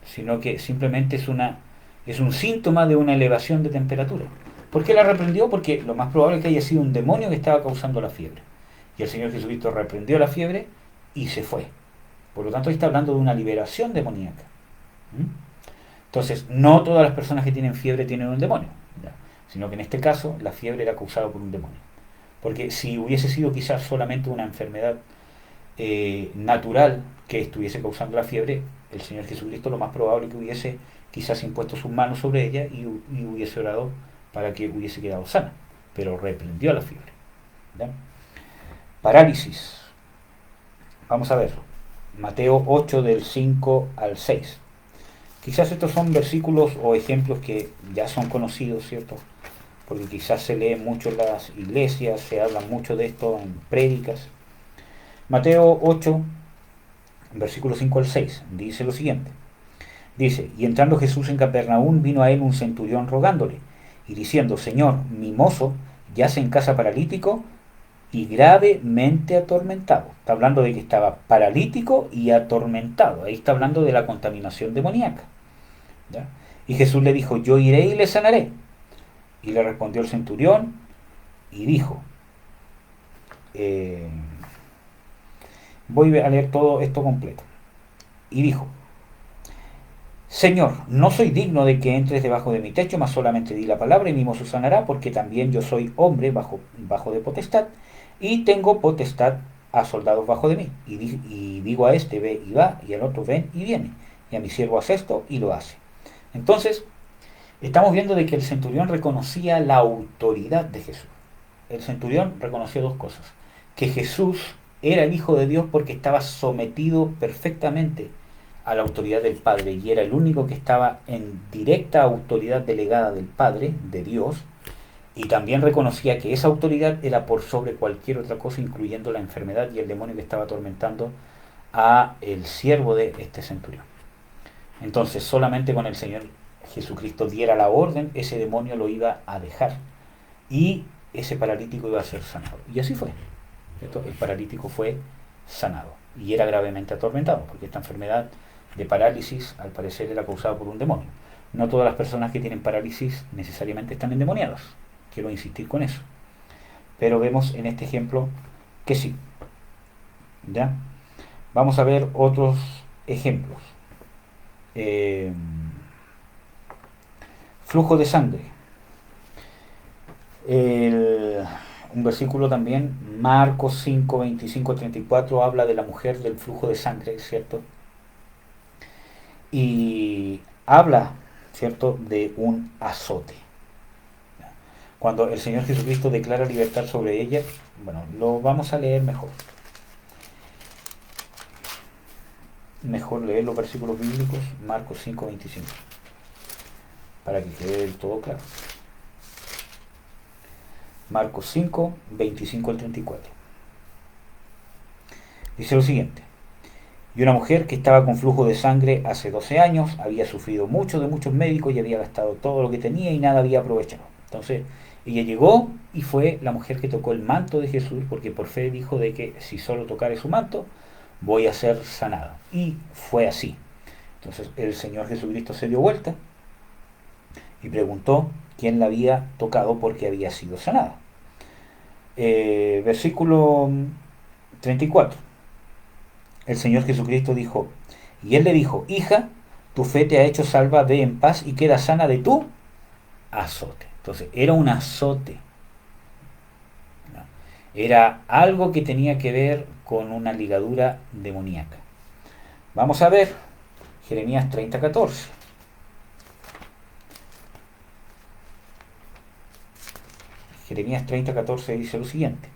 sino que simplemente es un síntoma de una elevación de temperatura. ¿Por qué la reprendió? Porque lo más probable es que haya sido un demonio que estaba causando la fiebre. Y el Señor Jesucristo reprendió la fiebre y se fue. Por lo tanto, está hablando de una liberación demoníaca. Entonces, no todas las personas que tienen fiebre tienen un demonio, ¿ya?, sino que en este caso la fiebre era causada por un demonio. Porque si hubiese sido quizás solamente una enfermedad natural que estuviese causando la fiebre, el Señor Jesucristo lo más probable que hubiese quizás impuesto sus manos sobre ella y hubiese orado para que hubiese quedado sana, pero reprendió la fiebre, ¿ya? Parálisis. Vamos a ver. Mateo 8, del 5 al 6. Quizás estos son versículos o ejemplos que ya son conocidos, ¿cierto? Porque quizás se lee mucho en las iglesias, se habla mucho de esto en prédicas. Mateo 8, versículos 5 al 6, dice lo siguiente. Dice: y entrando Jesús en Capernaum, vino a él un centurión rogándole y diciendo: Señor, mi mozo yace en casa paralítico y gravemente atormentado. Está hablando de que estaba paralítico y atormentado. Ahí está hablando de la contaminación demoníaca, ¿ya? Y Jesús le dijo: yo iré y le sanaré. Y le respondió el centurión y dijo, voy a leer todo esto completo. Y dijo: Señor, no soy digno de que entres debajo de mi techo, mas solamente di la palabra y mi mozo sanará, porque también yo soy hombre bajo de potestad, y tengo potestad a soldados bajo de mí, y digo a este ve y va, y al otro ven y viene, y a mi siervo hace esto y lo hace. Entonces, estamos viendo de que el centurión reconocía la autoridad de Jesús. El centurión reconoció dos cosas: que Jesús era el Hijo de Dios porque estaba sometido perfectamente a la autoridad del Padre y era el único que estaba en directa autoridad delegada del Padre, de Dios, y también reconocía que esa autoridad era por sobre cualquier otra cosa, incluyendo la enfermedad y el demonio que estaba atormentando a el siervo de este centurión. Entonces, solamente con el Señor Jesucristo diera la orden, ese demonio lo iba a dejar y ese paralítico iba a ser sanado. Y así fue, ¿cierto? El paralítico fue sanado y era gravemente atormentado, porque esta enfermedad de parálisis al parecer era causada por un demonio. No todas las personas que tienen parálisis necesariamente están endemoniadas, quiero insistir con eso, pero vemos en este ejemplo que sí. ¿Ya? Vamos a ver otros ejemplos. Flujo de sangre. Un versículo también, Marcos 5, 25, 34, habla de la mujer del flujo de sangre, ¿cierto? Y habla, ¿cierto?, de un azote. Cuando el Señor Jesucristo declara libertad sobre ella, bueno, lo vamos a leer mejor. Mejor leer los versículos bíblicos, Marcos 5, 25, para que quede del todo claro. Marcos 5, 25 al 34. Dice lo siguiente: y una mujer que estaba con flujo de sangre hace 12 años, había sufrido mucho de muchos médicos y había gastado todo lo que tenía y nada había aprovechado. Entonces, ella llegó y fue la mujer que tocó el manto de Jesús, porque por fe dijo de que si solo tocare su manto, voy a ser sanada. Y fue así. Entonces el Señor Jesucristo se dio vuelta y preguntó quién la había tocado porque había sido sanada. Versículo 34. El Señor Jesucristo dijo, y él le dijo, hija, tu fe te ha hecho salva, ve en paz y queda sana de tu azote. Entonces era un azote, ¿no? Era algo que tenía que ver con una ligadura demoníaca. Vamos a ver Jeremías 30:14. Jeremías 30:14 dice lo siguiente: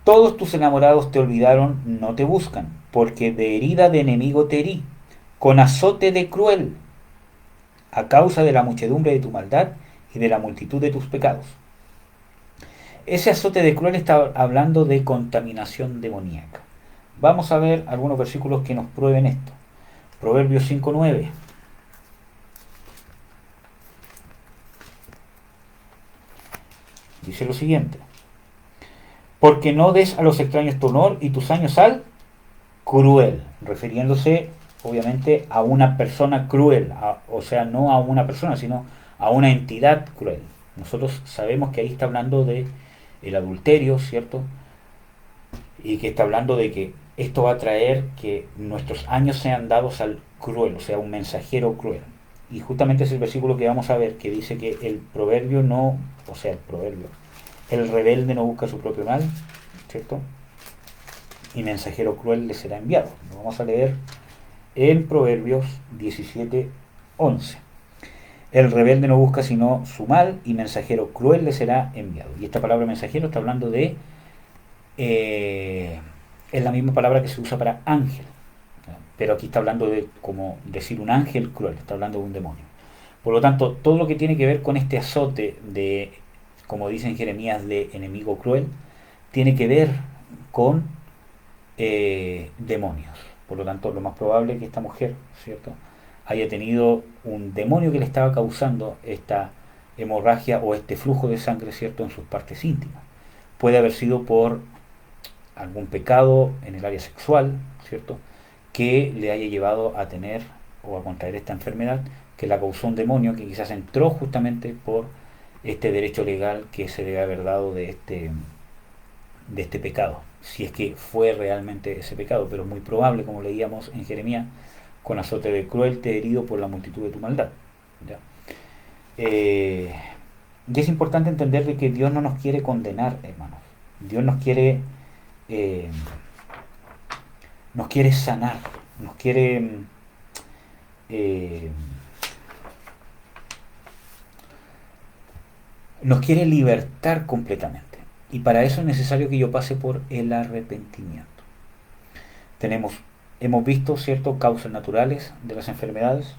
todos tus enamorados te olvidaron, no te buscan, porque de herida de enemigo te herí, con azote de cruel, a causa de la muchedumbre de tu maldad y de la multitud de tus pecados. Ese azote de cruel está hablando de contaminación demoníaca. Vamos a ver algunos versículos que nos prueben esto. Proverbios 5:9. Dice lo siguiente: porque no des a los extraños tu honor y tus años al cruel, refiriéndose obviamente a una persona cruel, o sea, no a una persona, sino a una entidad cruel. Nosotros sabemos que ahí está hablando de el adulterio, ¿cierto? Y que está hablando de que esto va a traer que nuestros años sean dados al cruel, o sea, un mensajero cruel. Y justamente es el versículo que vamos a ver, que dice que el proverbio no, o sea, el rebelde no busca su propio mal, ¿cierto? Y mensajero cruel le será enviado. Lo vamos a leer en Proverbios 17:11. El rebelde no busca sino su mal y mensajero cruel le será enviado. Y esta palabra mensajero está hablando de... es la misma palabra que se usa para ángel. Pero aquí está hablando de como decir un ángel cruel, está hablando de un demonio. Por lo tanto, todo lo que tiene que ver con este azote de, como dice en Jeremías, de enemigo cruel, tiene que ver con demonios. Por lo tanto, lo más probable es que esta mujer, ¿cierto?, haya tenido un demonio que le estaba causando esta hemorragia o este flujo de sangre, ¿cierto?, en sus partes íntimas. Puede haber sido por algún pecado en el área sexual, ¿cierto?, que le haya llevado a tener o a contraer esta enfermedad, que la causó un demonio que quizás entró justamente por este derecho legal que se debe haber dado de este pecado, si es que fue realmente ese pecado, pero es muy probable, como leíamos en Jeremías, con azote de cruel te herido por la multitud de tu maldad. ¿Ya? Y es importante entender de que Dios no nos quiere condenar, hermanos. Dios nos quiere eh, nos quiere sanar, nos quiere eh, nos quiere libertar completamente. Y para eso es necesario que yo pase por el arrepentimiento. Hemos visto, ¿cierto?, causas naturales de las enfermedades,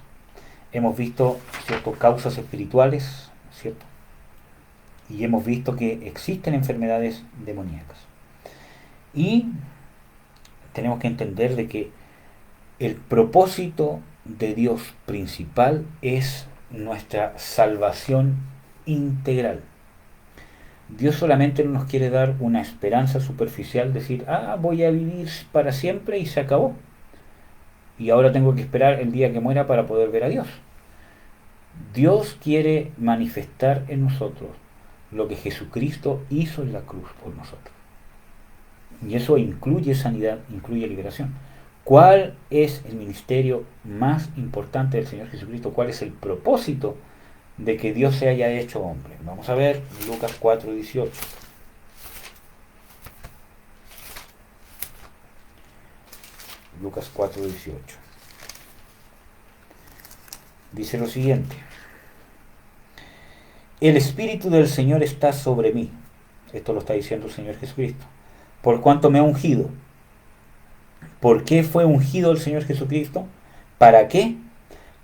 hemos visto, ¿cierto?, causas espirituales, ¿cierto? Y hemos visto que existen enfermedades demoníacas. Y tenemos que entender de que el propósito de Dios principal es nuestra salvación integral. Dios solamente no nos quiere dar una esperanza superficial, decir, voy a vivir para siempre y se acabó. Y ahora tengo que esperar el día que muera para poder ver a Dios. Dios quiere manifestar en nosotros lo que Jesucristo hizo en la cruz por nosotros. Y eso incluye sanidad, incluye liberación. ¿Cuál es el ministerio más importante del Señor Jesucristo? ¿Cuál es el propósito de que Dios se haya hecho hombre? Vamos a ver Lucas 4:18. Lucas 4:18. Dice lo siguiente: el Espíritu del Señor está sobre mí. Esto lo está diciendo el Señor Jesucristo. Por cuanto me ha ungido. ¿Por qué fue ungido el Señor Jesucristo? ¿Para qué?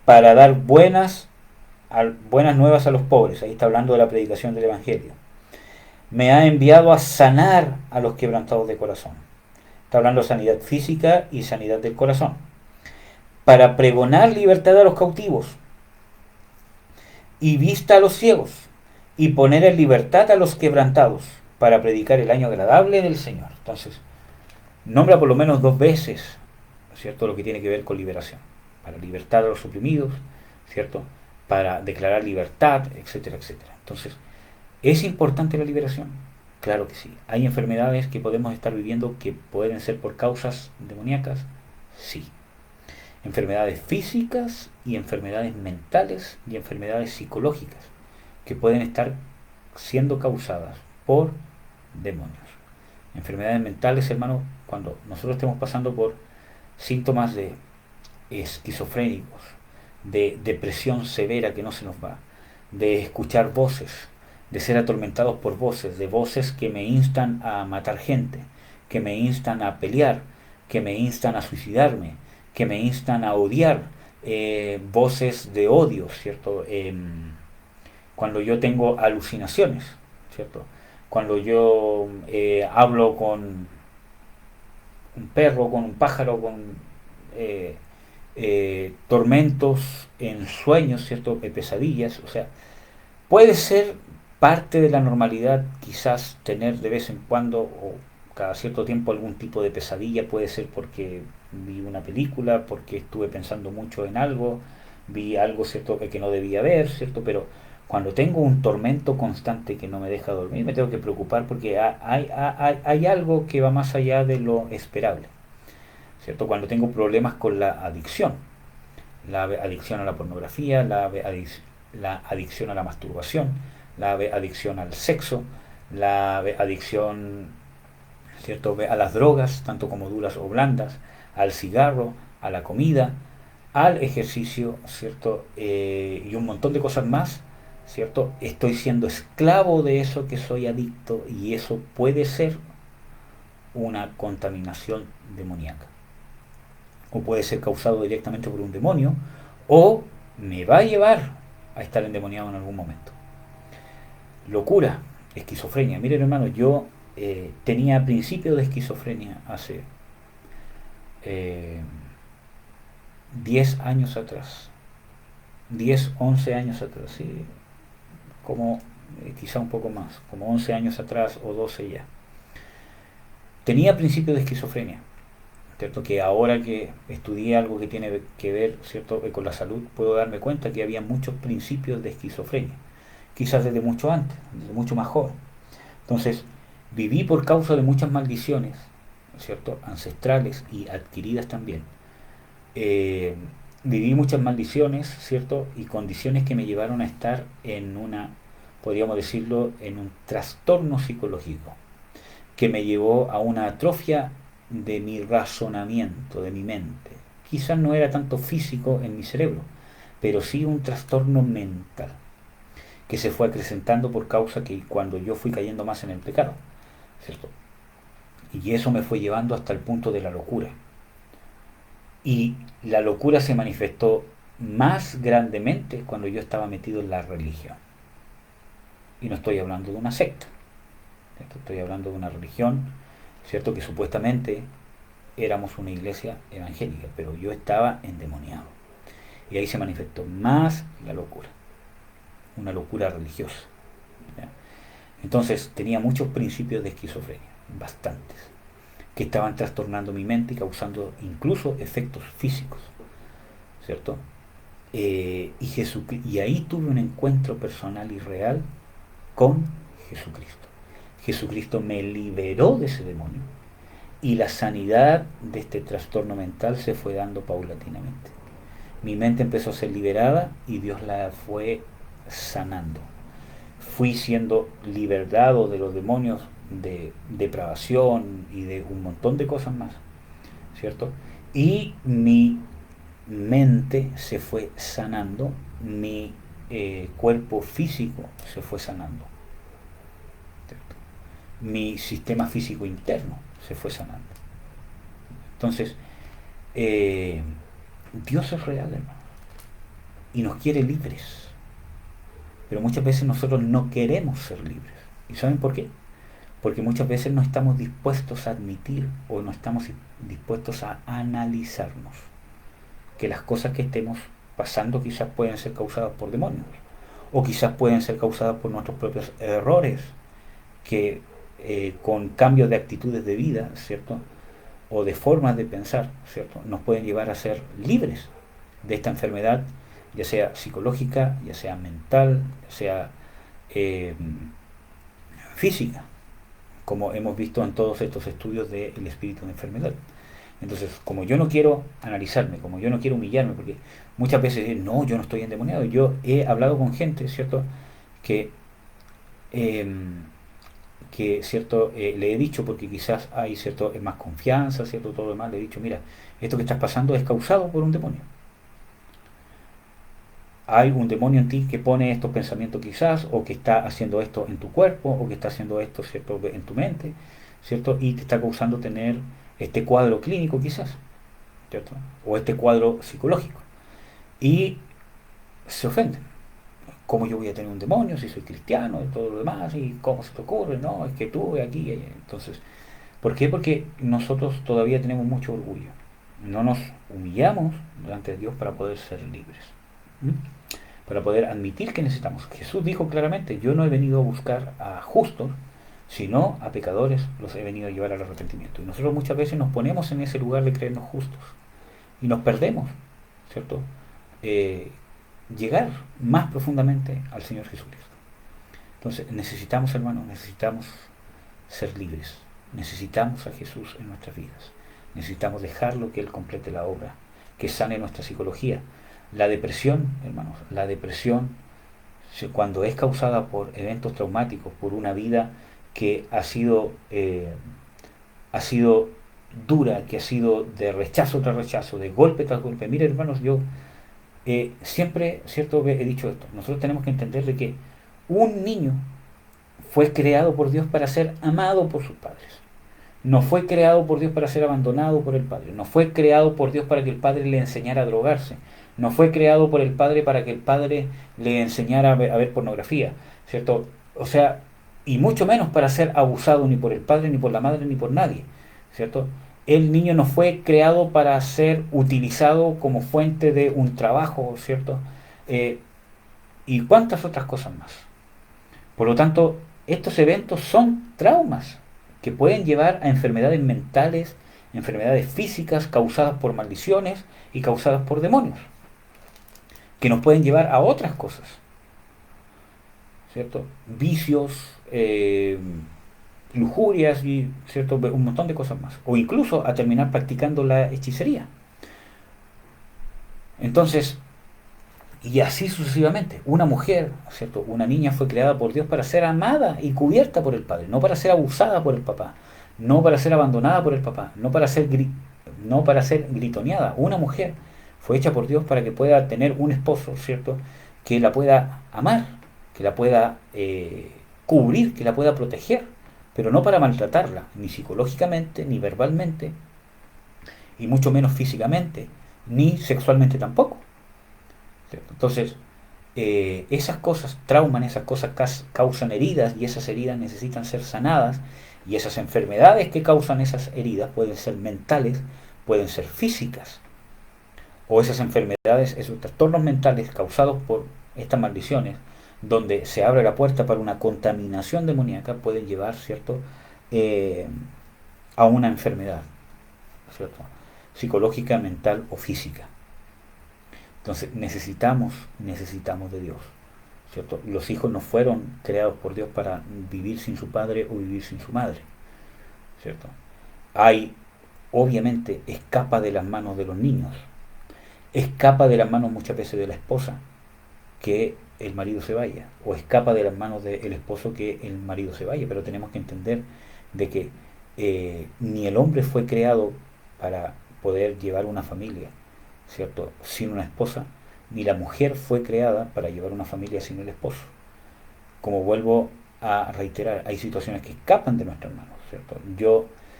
Para dar buenas nuevas a los pobres. Ahí está hablando de la predicación del Evangelio. Me ha enviado a sanar a los quebrantados de corazón. Está hablando de sanidad física y sanidad del corazón. Para pregonar libertad a los cautivos y vista a los ciegos, y poner en libertad a los quebrantados, para predicar el año agradable del Señor. Entonces, nombra por lo menos 2 veces, ¿cierto?, lo que tiene que ver con liberación. Para libertad a los oprimidos, ¿cierto?, para declarar libertad, etcétera, etcétera. Entonces, ¿es importante la liberación? Claro que sí. ¿Hay enfermedades que podemos estar viviendo que pueden ser por causas demoníacas? Sí. Enfermedades físicas y enfermedades mentales y enfermedades psicológicas que pueden estar siendo causadas por demonios. Enfermedades mentales, hermano, cuando nosotros estemos pasando por síntomas de esquizofrénicos, de depresión severa que no se nos va, de escuchar voces, de ser atormentados por voces, de voces que me instan a matar gente, que me instan a pelear, que me instan a suicidarme, que me instan a odiar, voces de odio, ¿cierto? Cuando yo tengo alucinaciones, ¿cierto? Cuando yo hablo con un perro, con un pájaro, con tormentos en sueños, ¿cierto? Pesadillas, o sea, puede ser parte de la normalidad quizás tener de vez en cuando o cada cierto tiempo algún tipo de pesadilla. Puede ser porque vi una película, porque estuve pensando mucho en algo, vi algo, ¿cierto?, que no debía ver, ¿cierto? Pero cuando tengo un tormento constante que no me deja dormir, me tengo que preocupar porque hay algo que va más allá de lo esperable, ¿cierto? Cuando tengo problemas con la adicción a la pornografía, la adicción a la masturbación, la adicción al sexo, la adicción, ¿cierto?, a las drogas, tanto como duras o blandas, al cigarro, a la comida, al ejercicio, ¿cierto? Y un montón de cosas más, ¿cierto? Estoy siendo esclavo de eso que soy adicto, y eso puede ser una contaminación demoníaca. O puede ser causado directamente por un demonio, o me va a llevar a estar endemoniado en algún momento. Locura, esquizofrenia. Miren, hermano, yo tenía principios de esquizofrenia hace 10 años atrás, 10, 11 años atrás, ¿sí? Como quizá un poco más, como 11 años atrás o 12 ya. Tenía principios de esquizofrenia, ¿cierto? Que ahora que estudié algo que tiene que ver, ¿cierto?, con la salud, puedo darme cuenta que había muchos principios de esquizofrenia, quizás desde mucho antes, desde mucho más joven. Entonces, viví por causa de muchas maldiciones, ¿cierto?, ancestrales y adquiridas también. Viví muchas maldiciones, ¿cierto?, y condiciones que me llevaron a estar en podríamos decirlo, en un trastorno psicológico, que me llevó a una atrofia de mi razonamiento, de mi mente. Quizás no era tanto físico en mi cerebro, pero sí un trastorno mental que se fue acrecentando por causa que cuando yo fui cayendo más en el pecado, ¿cierto? Y eso me fue llevando hasta el punto de la locura. Y la locura se manifestó más grandemente cuando yo estaba metido en la religión. Y no estoy hablando de una secta, ¿cierto? Estoy hablando de una religión, ¿cierto? Que supuestamente éramos una iglesia evangélica, pero yo estaba endemoniado. Y ahí se manifestó más la locura, una locura religiosa, ¿ya? Entonces tenía muchos principios de esquizofrenia, bastantes, que estaban trastornando mi mente y causando incluso efectos físicos, ¿cierto? Y ahí tuve un encuentro personal y real con Jesucristo. Jesucristo me liberó de ese demonio y la sanidad de este trastorno mental se fue dando paulatinamente. Mi mente empezó a ser liberada y Dios la fue sanando. Fui siendo liberado de los demonios de depravación y de un montón de cosas más, ¿cierto? Y mi mente se fue sanando, mi cuerpo físico se fue sanando, ¿cierto? Mi sistema físico interno se fue sanando. Entonces, Dios es real, hermano, y nos quiere libres, pero muchas veces nosotros no queremos ser libres. ¿Y saben por qué? Porque muchas veces no estamos dispuestos a admitir o no estamos dispuestos a analizarnos que las cosas que estemos pasando quizás pueden ser causadas por demonios o quizás pueden ser causadas por nuestros propios errores que con cambios de actitudes de vida, ¿cierto? O de formas de pensar, ¿cierto? Nos pueden llevar a ser libres de esta enfermedad, ya sea psicológica, ya sea mental, ya sea física, como hemos visto en todos estos estudios del espíritu de enfermedad. Entonces, como yo no quiero analizarme, como yo no quiero humillarme, porque muchas veces dicen, no, yo no estoy endemoniado. Yo he hablado con gente, ¿cierto? Que, ¿cierto? Le he dicho, porque quizás hay, ¿cierto? Más confianza, ¿cierto? Todo lo demás, le he dicho, mira, esto que estás pasando es causado por un demonio. Hay un demonio en ti que pone estos pensamientos quizás, o que está haciendo esto en tu cuerpo, o que está haciendo esto, ¿cierto? En tu mente, ¿cierto? Y te está causando tener este cuadro clínico quizás, ¿cierto? O este cuadro psicológico. Y se ofenden. ¿Cómo yo voy a tener un demonio si soy cristiano y todo lo demás? ¿Y cómo se te ocurre? No, es que tú aquí y allá. Entonces, ¿por qué? Porque nosotros todavía tenemos mucho orgullo. No nos humillamos delante de Dios para poder ser libres. ¿Mm? Para poder admitir que necesitamos. Jesús dijo claramente, yo no he venido a buscar a justos, sino a pecadores los he venido a llevar al arrepentimiento. Y nosotros muchas veces nos ponemos en ese lugar de creernos justos y nos perdemos, ¿cierto? Llegar más profundamente al Señor Jesucristo. Entonces necesitamos, hermanos, necesitamos ser libres, necesitamos a Jesús en nuestras vidas, necesitamos dejarlo que Él complete la obra, que sane nuestra psicología. La depresión, hermanos, la depresión, cuando es causada por eventos traumáticos, por una vida que ha sido dura, que ha sido de rechazo tras rechazo, de golpe tras golpe. Mire, hermanos, yo siempre, cierto, he dicho esto. Nosotros tenemos que entender de que un niño fue creado por Dios para ser amado por sus padres. No fue creado por Dios para ser abandonado por el padre. No fue creado por Dios para que el padre le enseñara a drogarse. No fue creado por el padre para que el padre le enseñara a ver pornografía, ¿cierto? O sea, y mucho menos para ser abusado ni por el padre, ni por la madre, ni por nadie, ¿cierto? El niño no fue creado para ser utilizado como fuente de un trabajo, ¿cierto? Y cuántas otras cosas más. Por lo tanto, estos eventos son traumas que pueden llevar a enfermedades mentales, enfermedades físicas causadas por maldiciones y causadas por demonios, que nos pueden llevar a otras cosas, ¿cierto? Vicios, lujurias y, ¿cierto? Un montón de cosas más, o incluso a terminar practicando la hechicería. Entonces, y así sucesivamente. Una mujer, ¿cierto? Una niña fue creada por Dios para ser amada y cubierta por el Padre, no para ser abusada por el papá, no para ser abandonada por el papá, no para ser gritoneada. Una mujer fue hecha por Dios para que pueda tener un esposo, ¿cierto? Que la pueda amar, que la pueda cubrir, que la pueda proteger, pero no para maltratarla, ni psicológicamente, ni verbalmente, y mucho menos físicamente, ni sexualmente tampoco, ¿cierto? Entonces, esas cosas trauman, esas cosas causan heridas, y esas heridas necesitan ser sanadas, y esas enfermedades que causan esas heridas pueden ser mentales, pueden ser físicas, o esas enfermedades, esos trastornos mentales causados por estas maldiciones, donde se abre la puerta para una contaminación demoníaca, pueden llevar, ¿cierto?, Eh, a una enfermedad, ¿cierto?, psicológica, mental o física. Entonces necesitamos de Dios, ¿cierto? Los hijos no fueron creados por Dios para vivir sin su padre o vivir sin su madre, ¿cierto? Hay, obviamente, escapa de las manos de los niños, escapa de las manos muchas veces de la esposa que el marido se vaya, o escapa de las manos del esposo que el marido se vaya, pero tenemos que entender de que ni el hombre fue creado para poder llevar una familia, ¿cierto?, sin una esposa, ni la mujer fue creada para llevar una familia sin el esposo. Como vuelvo a reiterar, hay situaciones que escapan de nuestras manos, ¿cierto?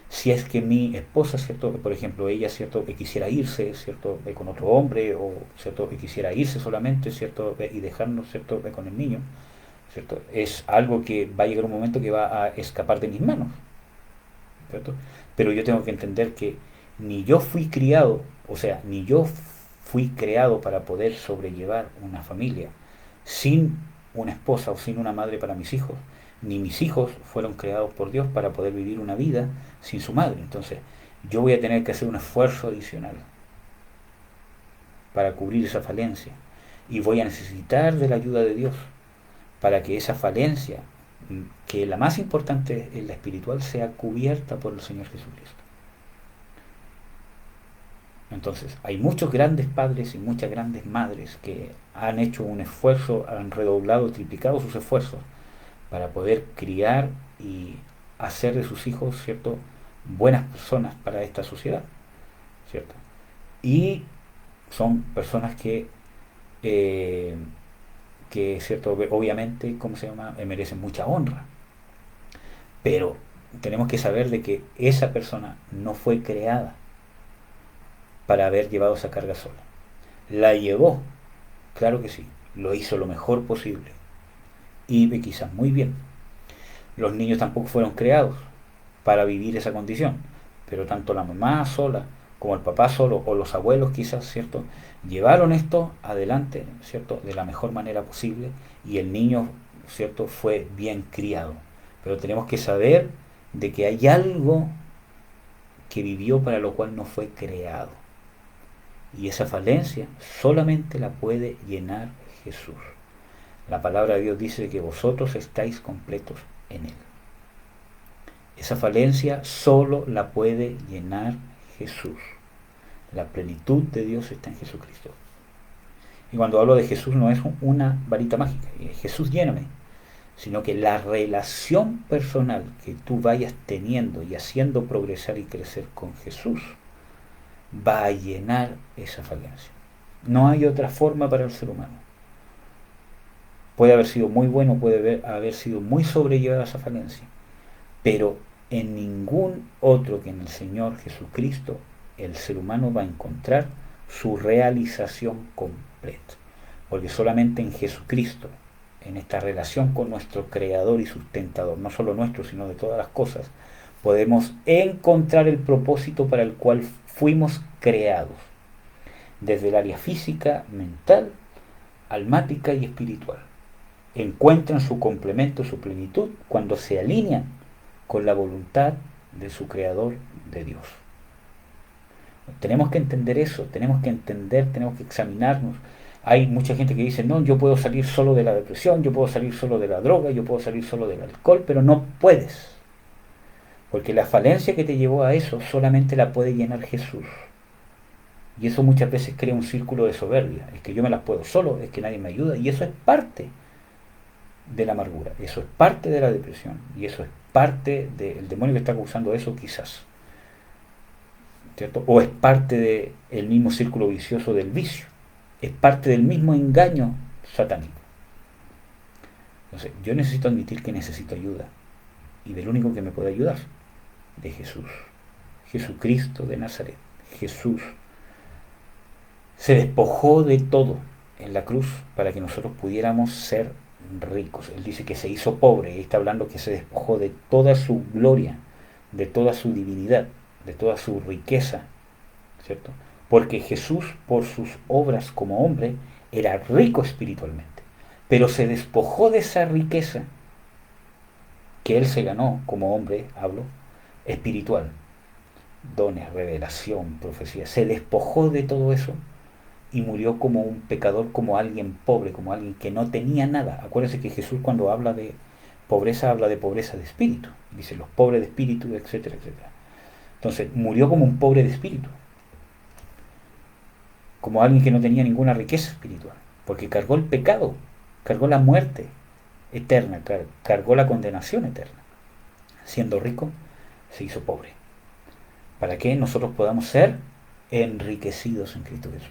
Si es que mi esposa, ¿cierto?, por ejemplo, ella, ¿cierto?, que quisiera irse, ¿cierto?, con otro hombre, o, ¿cierto?, que quisiera irse solamente, ¿cierto?, y dejarnos, ¿cierto?, con el niño, ¿cierto?, es algo que va a llegar un momento que va a escapar de mis manos, ¿cierto? Pero yo tengo que entender que ni yo fui criado, o sea, ni yo fui creado para poder sobrellevar una familia sin una esposa o sin una madre para mis hijos, ni mis hijos fueron creados por Dios para poder vivir una vida sin su madre. Entonces, yo voy a tener que hacer un esfuerzo adicional para cubrir esa falencia, y voy a necesitar de la ayuda de Dios para que esa falencia, que la más importante es la espiritual, sea cubierta por el Señor Jesucristo. Entonces, hay muchos grandes padres y muchas grandes madres que han hecho un esfuerzo, han redoblado, triplicado sus esfuerzos para poder criar y hacer de sus hijos, ¿cierto?, buenas personas para esta sociedad, ¿cierto? Y son personas eh, ¿cierto?, obviamente, ¿cómo se llama?, merecen mucha honra. Pero tenemos que saber de que esa persona no fue creada para haber llevado esa carga sola. La llevó, claro que sí, lo hizo lo mejor posible, y quizás muy bien. Los niños tampoco fueron creados para vivir esa condición, pero tanto la mamá sola como el papá solo, o los abuelos quizás, ¿cierto?, llevaron esto adelante, ¿cierto?, de la mejor manera posible, y el niño, ¿cierto?, fue bien criado. Pero tenemos que saber de que hay algo que vivió para lo cual no fue creado, y esa falencia solamente la puede llenar Jesús. La palabra de Dios dice que vosotros estáis completos en Él. Esa falencia solo la puede llenar Jesús. La plenitud de Dios está en Jesucristo. Y cuando hablo de Jesús no es una varita mágica, Jesús lléname, sino que la relación personal que tú vayas teniendo y haciendo progresar y crecer con Jesús va a llenar esa falencia. No hay otra forma para el ser humano. Puede haber sido muy bueno, puede haber sido muy sobrellevada esa falencia, pero en ningún otro que en el Señor Jesucristo el ser humano va a encontrar su realización completa. Porque solamente en Jesucristo, en esta relación con nuestro Creador y Sustentador, no solo nuestro, sino de todas las cosas, podemos encontrar el propósito para el cual fuimos creados, desde el área física, mental, almática y espiritual. Encuentran su complemento, su plenitud, cuando se alinean con la voluntad de su Creador, de Dios. Tenemos que entender eso, tenemos que examinarnos. Hay mucha gente que dice, no, yo puedo salir solo de la depresión, yo puedo salir solo de la droga, yo puedo salir solo del alcohol, pero no puedes. Porque la falencia que te llevó a eso solamente la puede llenar Jesús. Y eso muchas veces crea un círculo de soberbia. Es que yo me las puedo solo, es que nadie me ayuda, y eso es parte de la amargura, eso es parte de la depresión y eso es parte del demonio que está causando eso quizás, ¿cierto? O es parte del mismo círculo vicioso del vicio, es parte del mismo engaño satánico. Entonces, yo necesito admitir que necesito ayuda y del único que me puede ayudar, de Jesús, Jesucristo de Nazaret. Jesús se despojó de todo en la cruz para que nosotros pudiéramos ser ricos. Él dice que se hizo pobre y está hablando que se despojó de toda su gloria, de toda su divinidad, de toda su riqueza, ¿cierto? Porque Jesús, por sus obras como hombre, era rico espiritualmente, pero se despojó de esa riqueza que él se ganó como hombre, hablo, espiritual, dones, revelación, profecía, se despojó de todo eso y murió como un pecador, como alguien pobre, como alguien que no tenía nada. Acuérdense que Jesús cuando habla de habla de pobreza de espíritu, dice los pobres de espíritu, etcétera, etcétera. Entonces murió como un pobre de espíritu, como alguien que no tenía ninguna riqueza espiritual, porque cargó el pecado, cargó la muerte eterna, cargó la condenación eterna. Siendo rico, se hizo pobre, para que nosotros podamos ser enriquecidos en Cristo Jesús,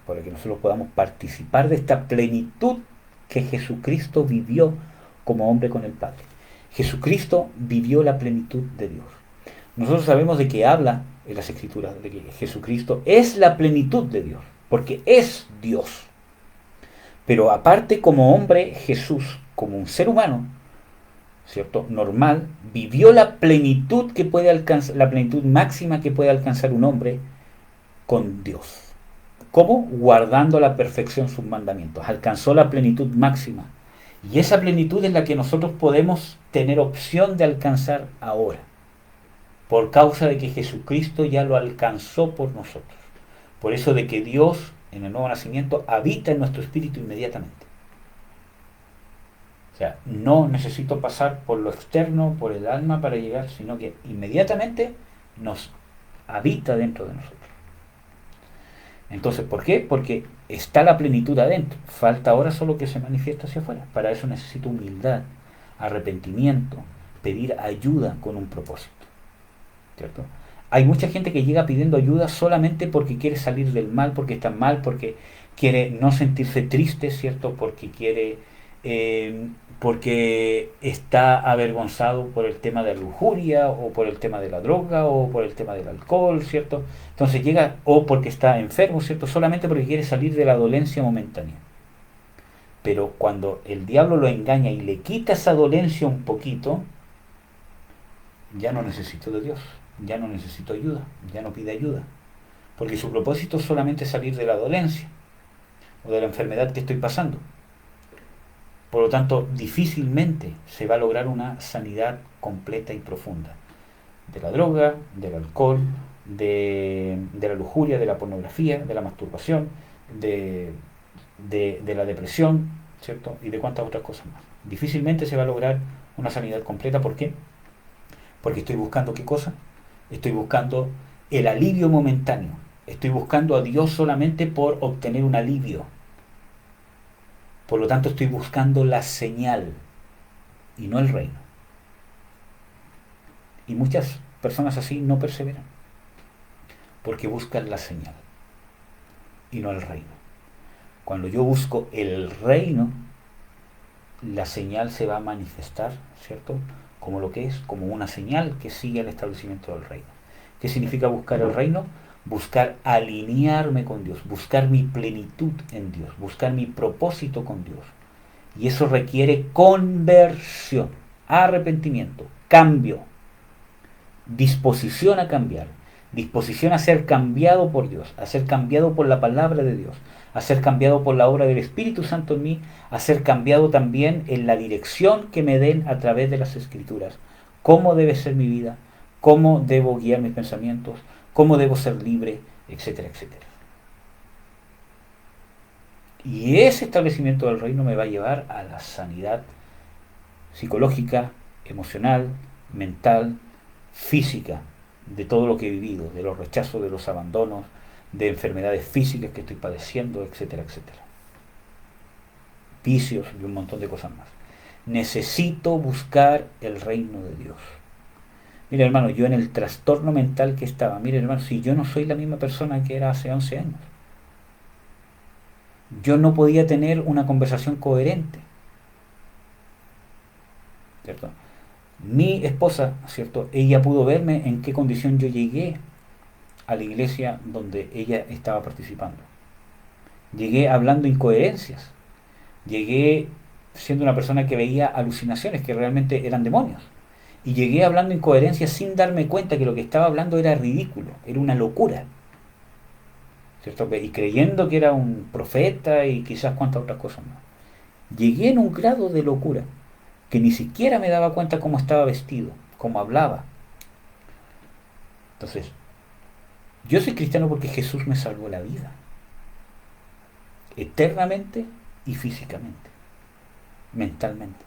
para que nosotros podamos participar de esta plenitud que Jesucristo vivió como hombre con el Padre. Jesucristo vivió la plenitud de Dios. Nosotros sabemos de que habla en las Escrituras, de que Jesucristo es la plenitud de Dios, porque es Dios. Pero aparte como hombre, Jesús, como un ser humano, ¿cierto? Normal, vivió la plenitud que puede alcanzar, la plenitud máxima que puede alcanzar un hombre con Dios. ¿Cómo? Guardando a la perfección sus mandamientos. Alcanzó la plenitud máxima. Y esa plenitud es la que nosotros podemos tener opción de alcanzar ahora, por causa de que Jesucristo ya lo alcanzó por nosotros. Por eso de que Dios, en el nuevo nacimiento, habita en nuestro espíritu inmediatamente. O sea, no necesito pasar por lo externo, por el alma para llegar, sino que inmediatamente nos habita dentro de nosotros. Entonces, ¿por qué? Porque está la plenitud adentro. Falta ahora solo que se manifieste hacia afuera. Para eso necesito humildad, arrepentimiento, pedir ayuda con un propósito, ¿cierto? Hay mucha gente que llega pidiendo ayuda solamente porque quiere salir del mal, porque está mal, porque quiere no sentirse triste, ¿cierto? Porque está avergonzado por el tema de la lujuria, o por el tema de la droga, o por el tema del alcohol, ¿cierto? Entonces llega, o porque está enfermo, ¿cierto? Solamente porque quiere salir de la dolencia momentánea. Pero cuando el diablo lo engaña y le quita esa dolencia un poquito, ya no necesito de Dios, ya no necesito ayuda, ya no pide ayuda. Porque su propósito es solamente salir de la dolencia, o de la enfermedad que estoy pasando. Por lo tanto, difícilmente se va a lograr una sanidad completa y profunda de la droga, del alcohol, de la lujuria, de la pornografía, de la masturbación, de la depresión, ¿cierto? Y de cuántas otras cosas más. Difícilmente se va a lograr una sanidad completa. ¿Por qué? Porque estoy buscando ¿qué cosa? Estoy buscando el alivio momentáneo. Estoy buscando a Dios solamente por obtener un alivio. Por lo tanto, estoy buscando la señal y no el reino. Y muchas personas así no perseveran, porque buscan la señal y no el reino. Cuando yo busco el reino, la señal se va a manifestar, ¿cierto? Como lo que es, como una señal que sigue el establecimiento del reino. ¿Qué significa buscar el reino? Buscar alinearme con Dios, buscar mi plenitud en Dios, buscar mi propósito con Dios. Y eso requiere conversión, arrepentimiento, cambio, disposición a cambiar, disposición a ser cambiado por Dios, a ser cambiado por la palabra de Dios, a ser cambiado por la obra del Espíritu Santo en mí, a ser cambiado también en la dirección que me den a través de las Escrituras. ¿Cómo debe ser mi vida? ¿Cómo debo guiar mis pensamientos? ¿Cómo debo ser libre? Etcétera, etcétera. Y ese establecimiento del reino me va a llevar a la sanidad psicológica, emocional, mental, física, de todo lo que he vivido, de los rechazos, de los abandonos, de enfermedades físicas que estoy padeciendo, etcétera, etcétera. Vicios y un montón de cosas más. Necesito buscar el reino de Dios. Mire, hermano, yo en el trastorno mental que estaba, mire, hermano, si yo no soy la misma persona que era hace 11 años, yo no podía tener una conversación coherente, ¿cierto? Mi esposa, ¿cierto? Ella pudo verme en qué condición yo llegué a la iglesia donde ella estaba participando. Llegué hablando incoherencias, llegué siendo una persona que veía alucinaciones que realmente eran demonios. Y llegué hablando incoherencias sin darme cuenta que lo que estaba hablando era ridículo, era una locura, ¿cierto? Y creyendo que era un profeta y quizás cuantas otras cosas más. Llegué en un grado de locura que ni siquiera me daba cuenta cómo estaba vestido, cómo hablaba. Entonces, yo soy cristiano porque Jesús me salvó la vida, eternamente y físicamente, mentalmente.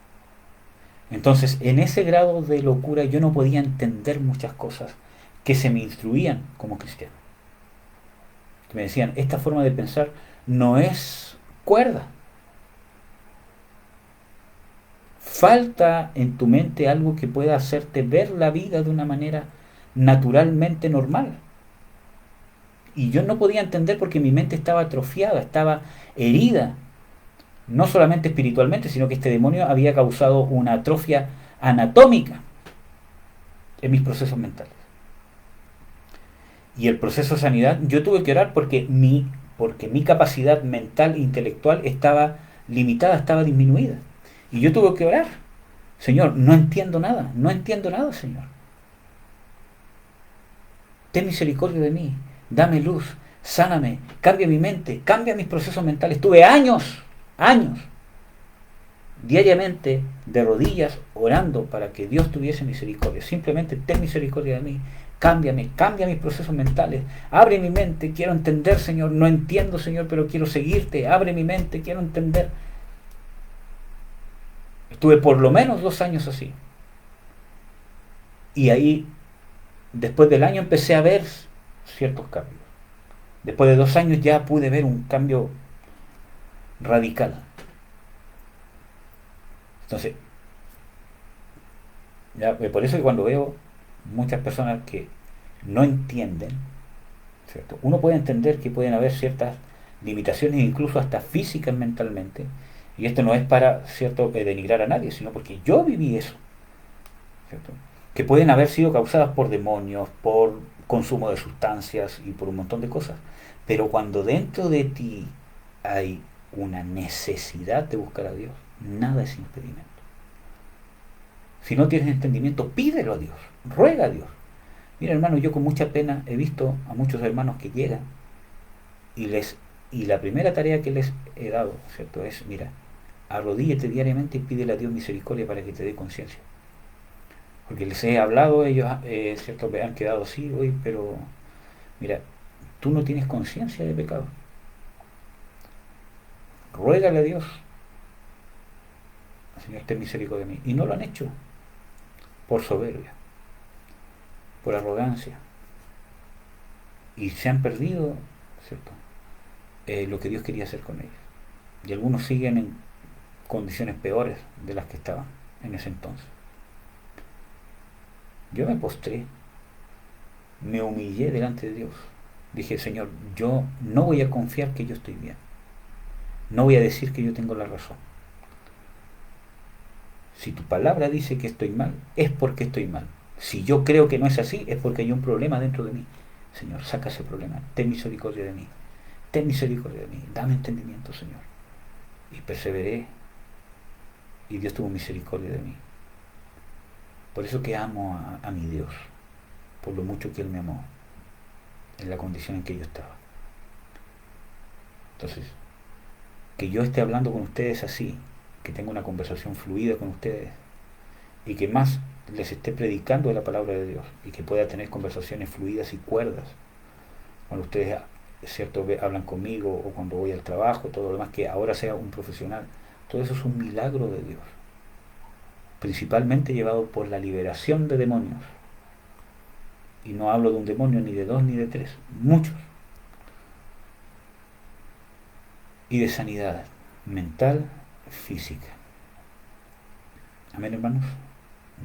Entonces, en ese grado de locura yo no podía entender muchas cosas que se me instruían como cristiano. Que me decían, esta forma de pensar no es cuerda. Falta en tu mente algo que pueda hacerte ver la vida de una manera naturalmente normal. Y yo no podía entender porque mi mente estaba atrofiada, estaba herida, no solamente espiritualmente, sino que este demonio había causado una atrofia anatómica en mis procesos mentales. Y el proceso de sanidad, yo tuve que orar porque mi capacidad mental e intelectual estaba limitada, estaba disminuida. Y yo tuve que orar. Señor, no entiendo nada, Señor. Ten misericordia de mí, dame luz, sáname, cambia mi mente, cambia mis procesos mentales. Tuve años, diariamente de rodillas orando para que Dios tuviese misericordia. Simplemente ten misericordia de mí, cámbiame, cambia mis procesos mentales, abre mi mente, quiero entender, Señor, no entiendo, Señor, pero quiero seguirte, abre mi mente, quiero entender. Estuve por lo menos 2 años así. Y ahí, después del año, empecé a ver ciertos cambios. Después de 2 años ya pude ver un cambio radical. Entonces, ya, por eso que cuando veo muchas personas que no entienden, ¿cierto? Uno puede entender que pueden haber ciertas limitaciones, incluso hasta físicas mentalmente, y esto no es para, ¿cierto?, denigrar a nadie, sino porque yo viví eso, ¿cierto?, que pueden haber sido causadas por demonios, por consumo de sustancias y por un montón de cosas. Pero cuando dentro de ti hay una necesidad de buscar a Dios, nada es impedimento. Si no tienes entendimiento, pídelo a Dios, ruega a Dios. Mira, hermano, yo con mucha pena he visto a muchos hermanos que llegan y la primera tarea que les he dado, ¿cierto?, es, mira, arrodíllate diariamente y pídele a Dios misericordia para que te dé conciencia. Porque les he hablado, ellos, ¿cierto?, me han quedado así, hoy, pero mira, tú no tienes conciencia de pecado. Ruégale a Dios, Señor, ten misericordia de mí. Y no lo han hecho por soberbia, por arrogancia. Y se han perdido, ¿cierto?, lo que Dios quería hacer con ellos. Y algunos siguen en condiciones peores de las que estaban en ese entonces. Yo me postré, me humillé delante de Dios. Dije, Señor, yo no voy a confiar que yo estoy bien. No voy a decir que yo tengo la razón. Si tu palabra dice que estoy mal, es porque estoy mal. Si yo creo que no es así, es porque hay un problema dentro de mí. Señor, saca ese problema. Ten misericordia de mí. Ten misericordia de mí. Dame entendimiento, Señor. Y perseveré. Y Dios tuvo misericordia de mí. Por eso que amo a mi Dios. Por lo mucho que Él me amó. En la condición en que yo estaba. Entonces, que yo esté hablando con ustedes así, que tenga una conversación fluida con ustedes, y que más les esté predicando de la palabra de Dios, y que pueda tener conversaciones fluidas y cuerdas, cuando ustedes, cierto, hablan conmigo, o cuando voy al trabajo, todo lo demás, que ahora sea un profesional, todo eso es un milagro de Dios, principalmente llevado por la liberación de demonios. Y no hablo de un demonio ni de 2 ni de 3, muchos. Y de sanidad mental, física. Amén, hermanos.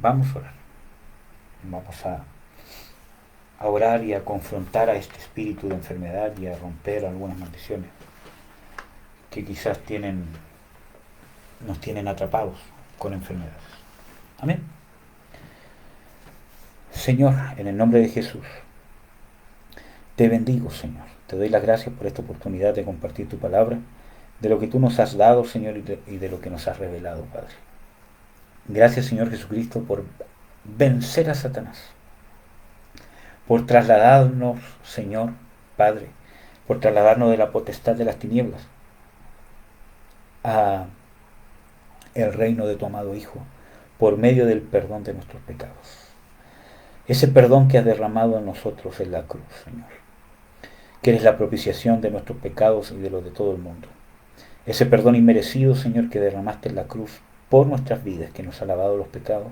Vamos a orar. Vamos a orar y a confrontar a este espíritu de enfermedad y a romper algunas maldiciones que quizás nos tienen atrapados con enfermedades. Amén. Señor, en el nombre de Jesús, te bendigo, Señor. Te doy las gracias por esta oportunidad de compartir tu palabra, de lo que tú nos has dado, Señor, y de lo que nos has revelado, Padre. Gracias, Señor Jesucristo, por vencer a Satanás, por trasladarnos, Señor, Padre, por trasladarnos de la potestad de las tinieblas a el reino de tu amado Hijo, por medio del perdón de nuestros pecados. Ese perdón que has derramado en nosotros en la cruz, Señor, que eres la propiciación de nuestros pecados y de los de todo el mundo. Ese perdón inmerecido, Señor, que derramaste en la cruz por nuestras vidas, que nos ha lavado los pecados,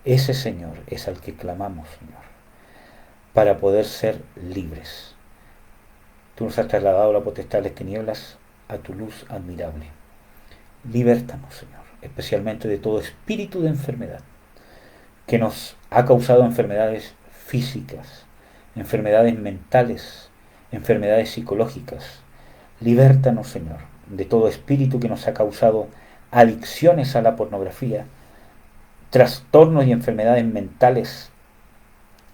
ese Señor es al que clamamos, Señor, para poder ser libres. Tú nos has trasladado la potestad de las tinieblas a tu luz admirable. Libértanos, Señor, especialmente de todo espíritu de enfermedad que nos ha causado enfermedades físicas, enfermedades mentales, enfermedades psicológicas. Libértanos, Señor, de todo espíritu que nos ha causado adicciones a la pornografía, trastornos y enfermedades mentales,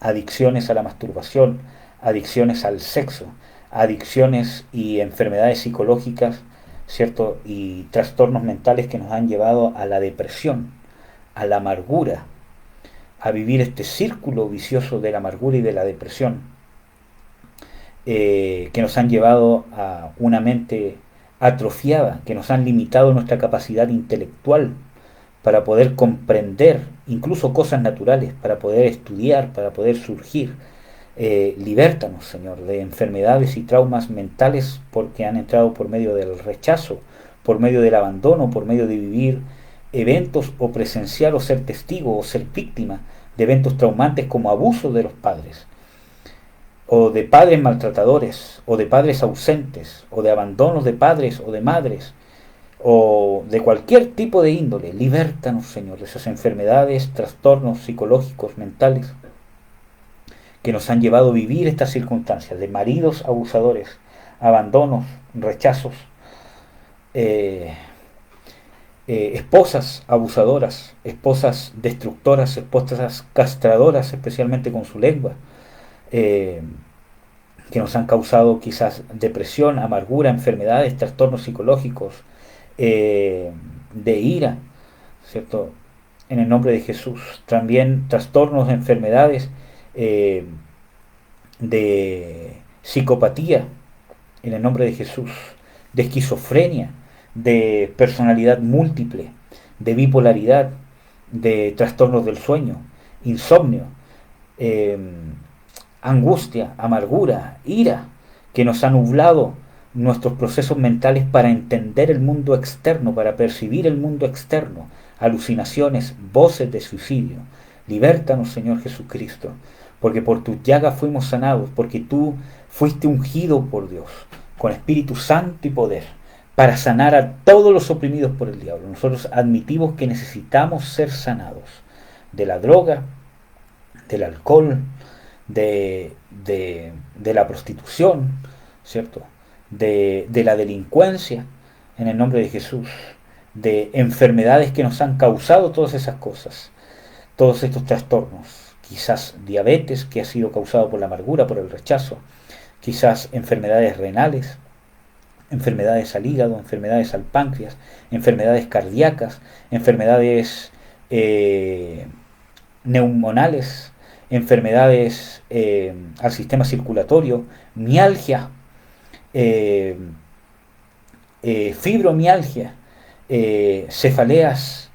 adicciones a la masturbación, adicciones al sexo, adicciones y enfermedades psicológicas, ¿cierto? Y trastornos mentales que nos han llevado a la depresión, a la amargura, a vivir este círculo vicioso de la amargura y de la depresión, que nos han llevado a una mente atrofiada, que nos han limitado nuestra capacidad intelectual para poder comprender incluso cosas naturales, para poder estudiar, para poder surgir. Libértanos, Señor, de enfermedades y traumas mentales porque han entrado por medio del rechazo, por medio del abandono, por medio de vivir eventos o presenciar o ser testigo o ser víctima de eventos traumantes como abuso de los padres, o de padres maltratadores, o de padres ausentes, o de abandonos de padres o de madres, o de cualquier tipo de índole. Libértanos, Señor, de esas enfermedades, trastornos psicológicos, mentales, que nos han llevado a vivir estas circunstancias, de maridos abusadores, abandonos, rechazos, esposas abusadoras, esposas destructoras, esposas castradoras, especialmente con su lengua, que nos han causado quizás depresión, amargura, enfermedades, trastornos psicológicos, de ira, ¿cierto? En el nombre de Jesús. También trastornos, enfermedades de psicopatía, en el nombre de Jesús, de esquizofrenia, de personalidad múltiple, de bipolaridad, de trastornos del sueño, insomnio, angustia, amargura, ira, que nos han nublado nuestros procesos mentales para entender el mundo externo, para percibir el mundo externo, alucinaciones, voces de suicidio. Libértanos, Señor Jesucristo, porque por tus llagas fuimos sanados, porque tú fuiste ungido por Dios, con Espíritu Santo y poder, para sanar a todos los oprimidos por el diablo. Nosotros admitimos que necesitamos ser sanados de la droga, del alcohol, de la prostitución, ¿cierto? De la delincuencia, en el nombre de Jesús, de enfermedades que nos han causado todas esas cosas, todos estos trastornos. Quizás diabetes, que ha sido causado por la amargura, por el rechazo, quizás enfermedades renales, enfermedades al hígado, enfermedades al páncreas, enfermedades cardíacas, enfermedades neumonales, enfermedades al sistema circulatorio, mialgia, fibromialgia, cefaleas,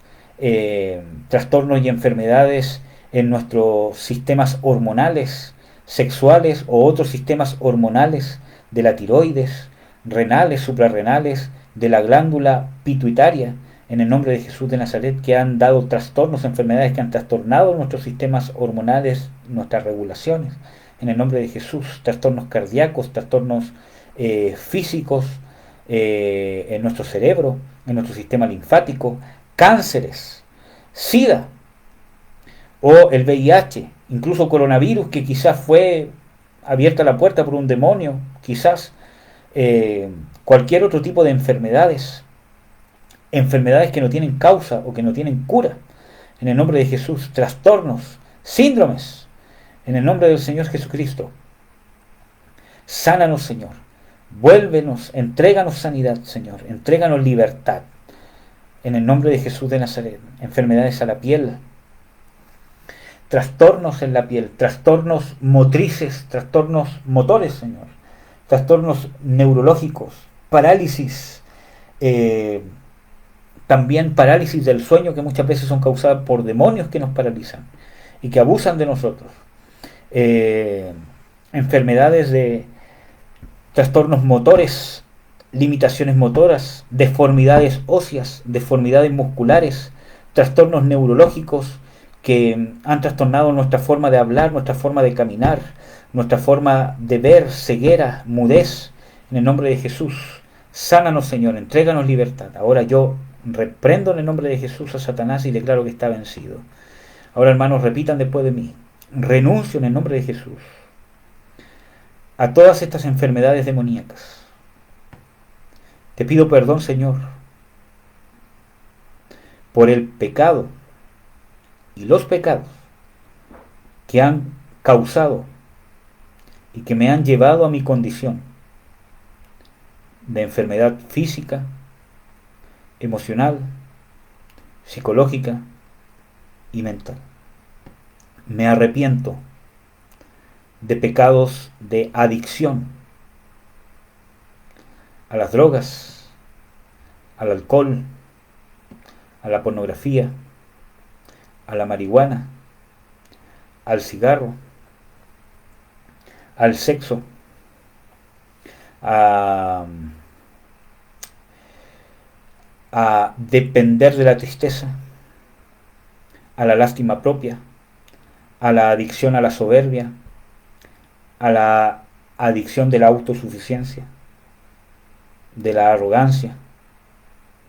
trastornos y enfermedades en nuestros sistemas hormonales, sexuales o otros sistemas hormonales de la tiroides, renales, suprarrenales, de la glándula pituitaria, en el nombre de Jesús de Nazaret, que han dado trastornos, enfermedades que han trastornado nuestros sistemas hormonales, nuestras regulaciones, en el nombre de Jesús, trastornos cardíacos, trastornos físicos en nuestro cerebro, en nuestro sistema linfático, cánceres, SIDA o el VIH, incluso coronavirus, que quizás fue abierta la puerta por un demonio, quizás cualquier otro tipo de enfermedades, enfermedades que no tienen causa o que no tienen cura, en el nombre de Jesús, trastornos, síndromes, en el nombre del Señor Jesucristo. Sánanos, Señor, vuélvenos, entréganos sanidad, Señor, entréganos libertad, en el nombre de Jesús de Nazaret. Enfermedades a la piel, trastornos en la piel, trastornos motrices, trastornos motores, Señor, trastornos neurológicos, parálisis, también parálisis del sueño, que muchas veces son causadas por demonios que nos paralizan y que abusan de nosotros, enfermedades de trastornos motores, limitaciones motoras, deformidades óseas, deformidades musculares, trastornos neurológicos que han trastornado nuestra forma de hablar, nuestra forma de caminar, nuestra forma de ver, ceguera, mudez, en el nombre de Jesús. Sánanos, Señor, entréganos libertad. Ahora yo reprendo en el nombre de Jesús a Satanás y declaro que está vencido. Ahora, hermanos, repitan después de mí: renuncio en el nombre de Jesús a todas estas enfermedades demoníacas. Te pido perdón, Señor, por el pecado y los pecados que han causado y que me han llevado a mi condición de enfermedad física, emocional, psicológica y mental. Me arrepiento de pecados de adicción a las drogas, al alcohol, a la pornografía, a la marihuana, al cigarro, al sexo, a depender de la tristeza, a la lástima propia, a la adicción a la soberbia, a la adicción de la autosuficiencia, de la arrogancia,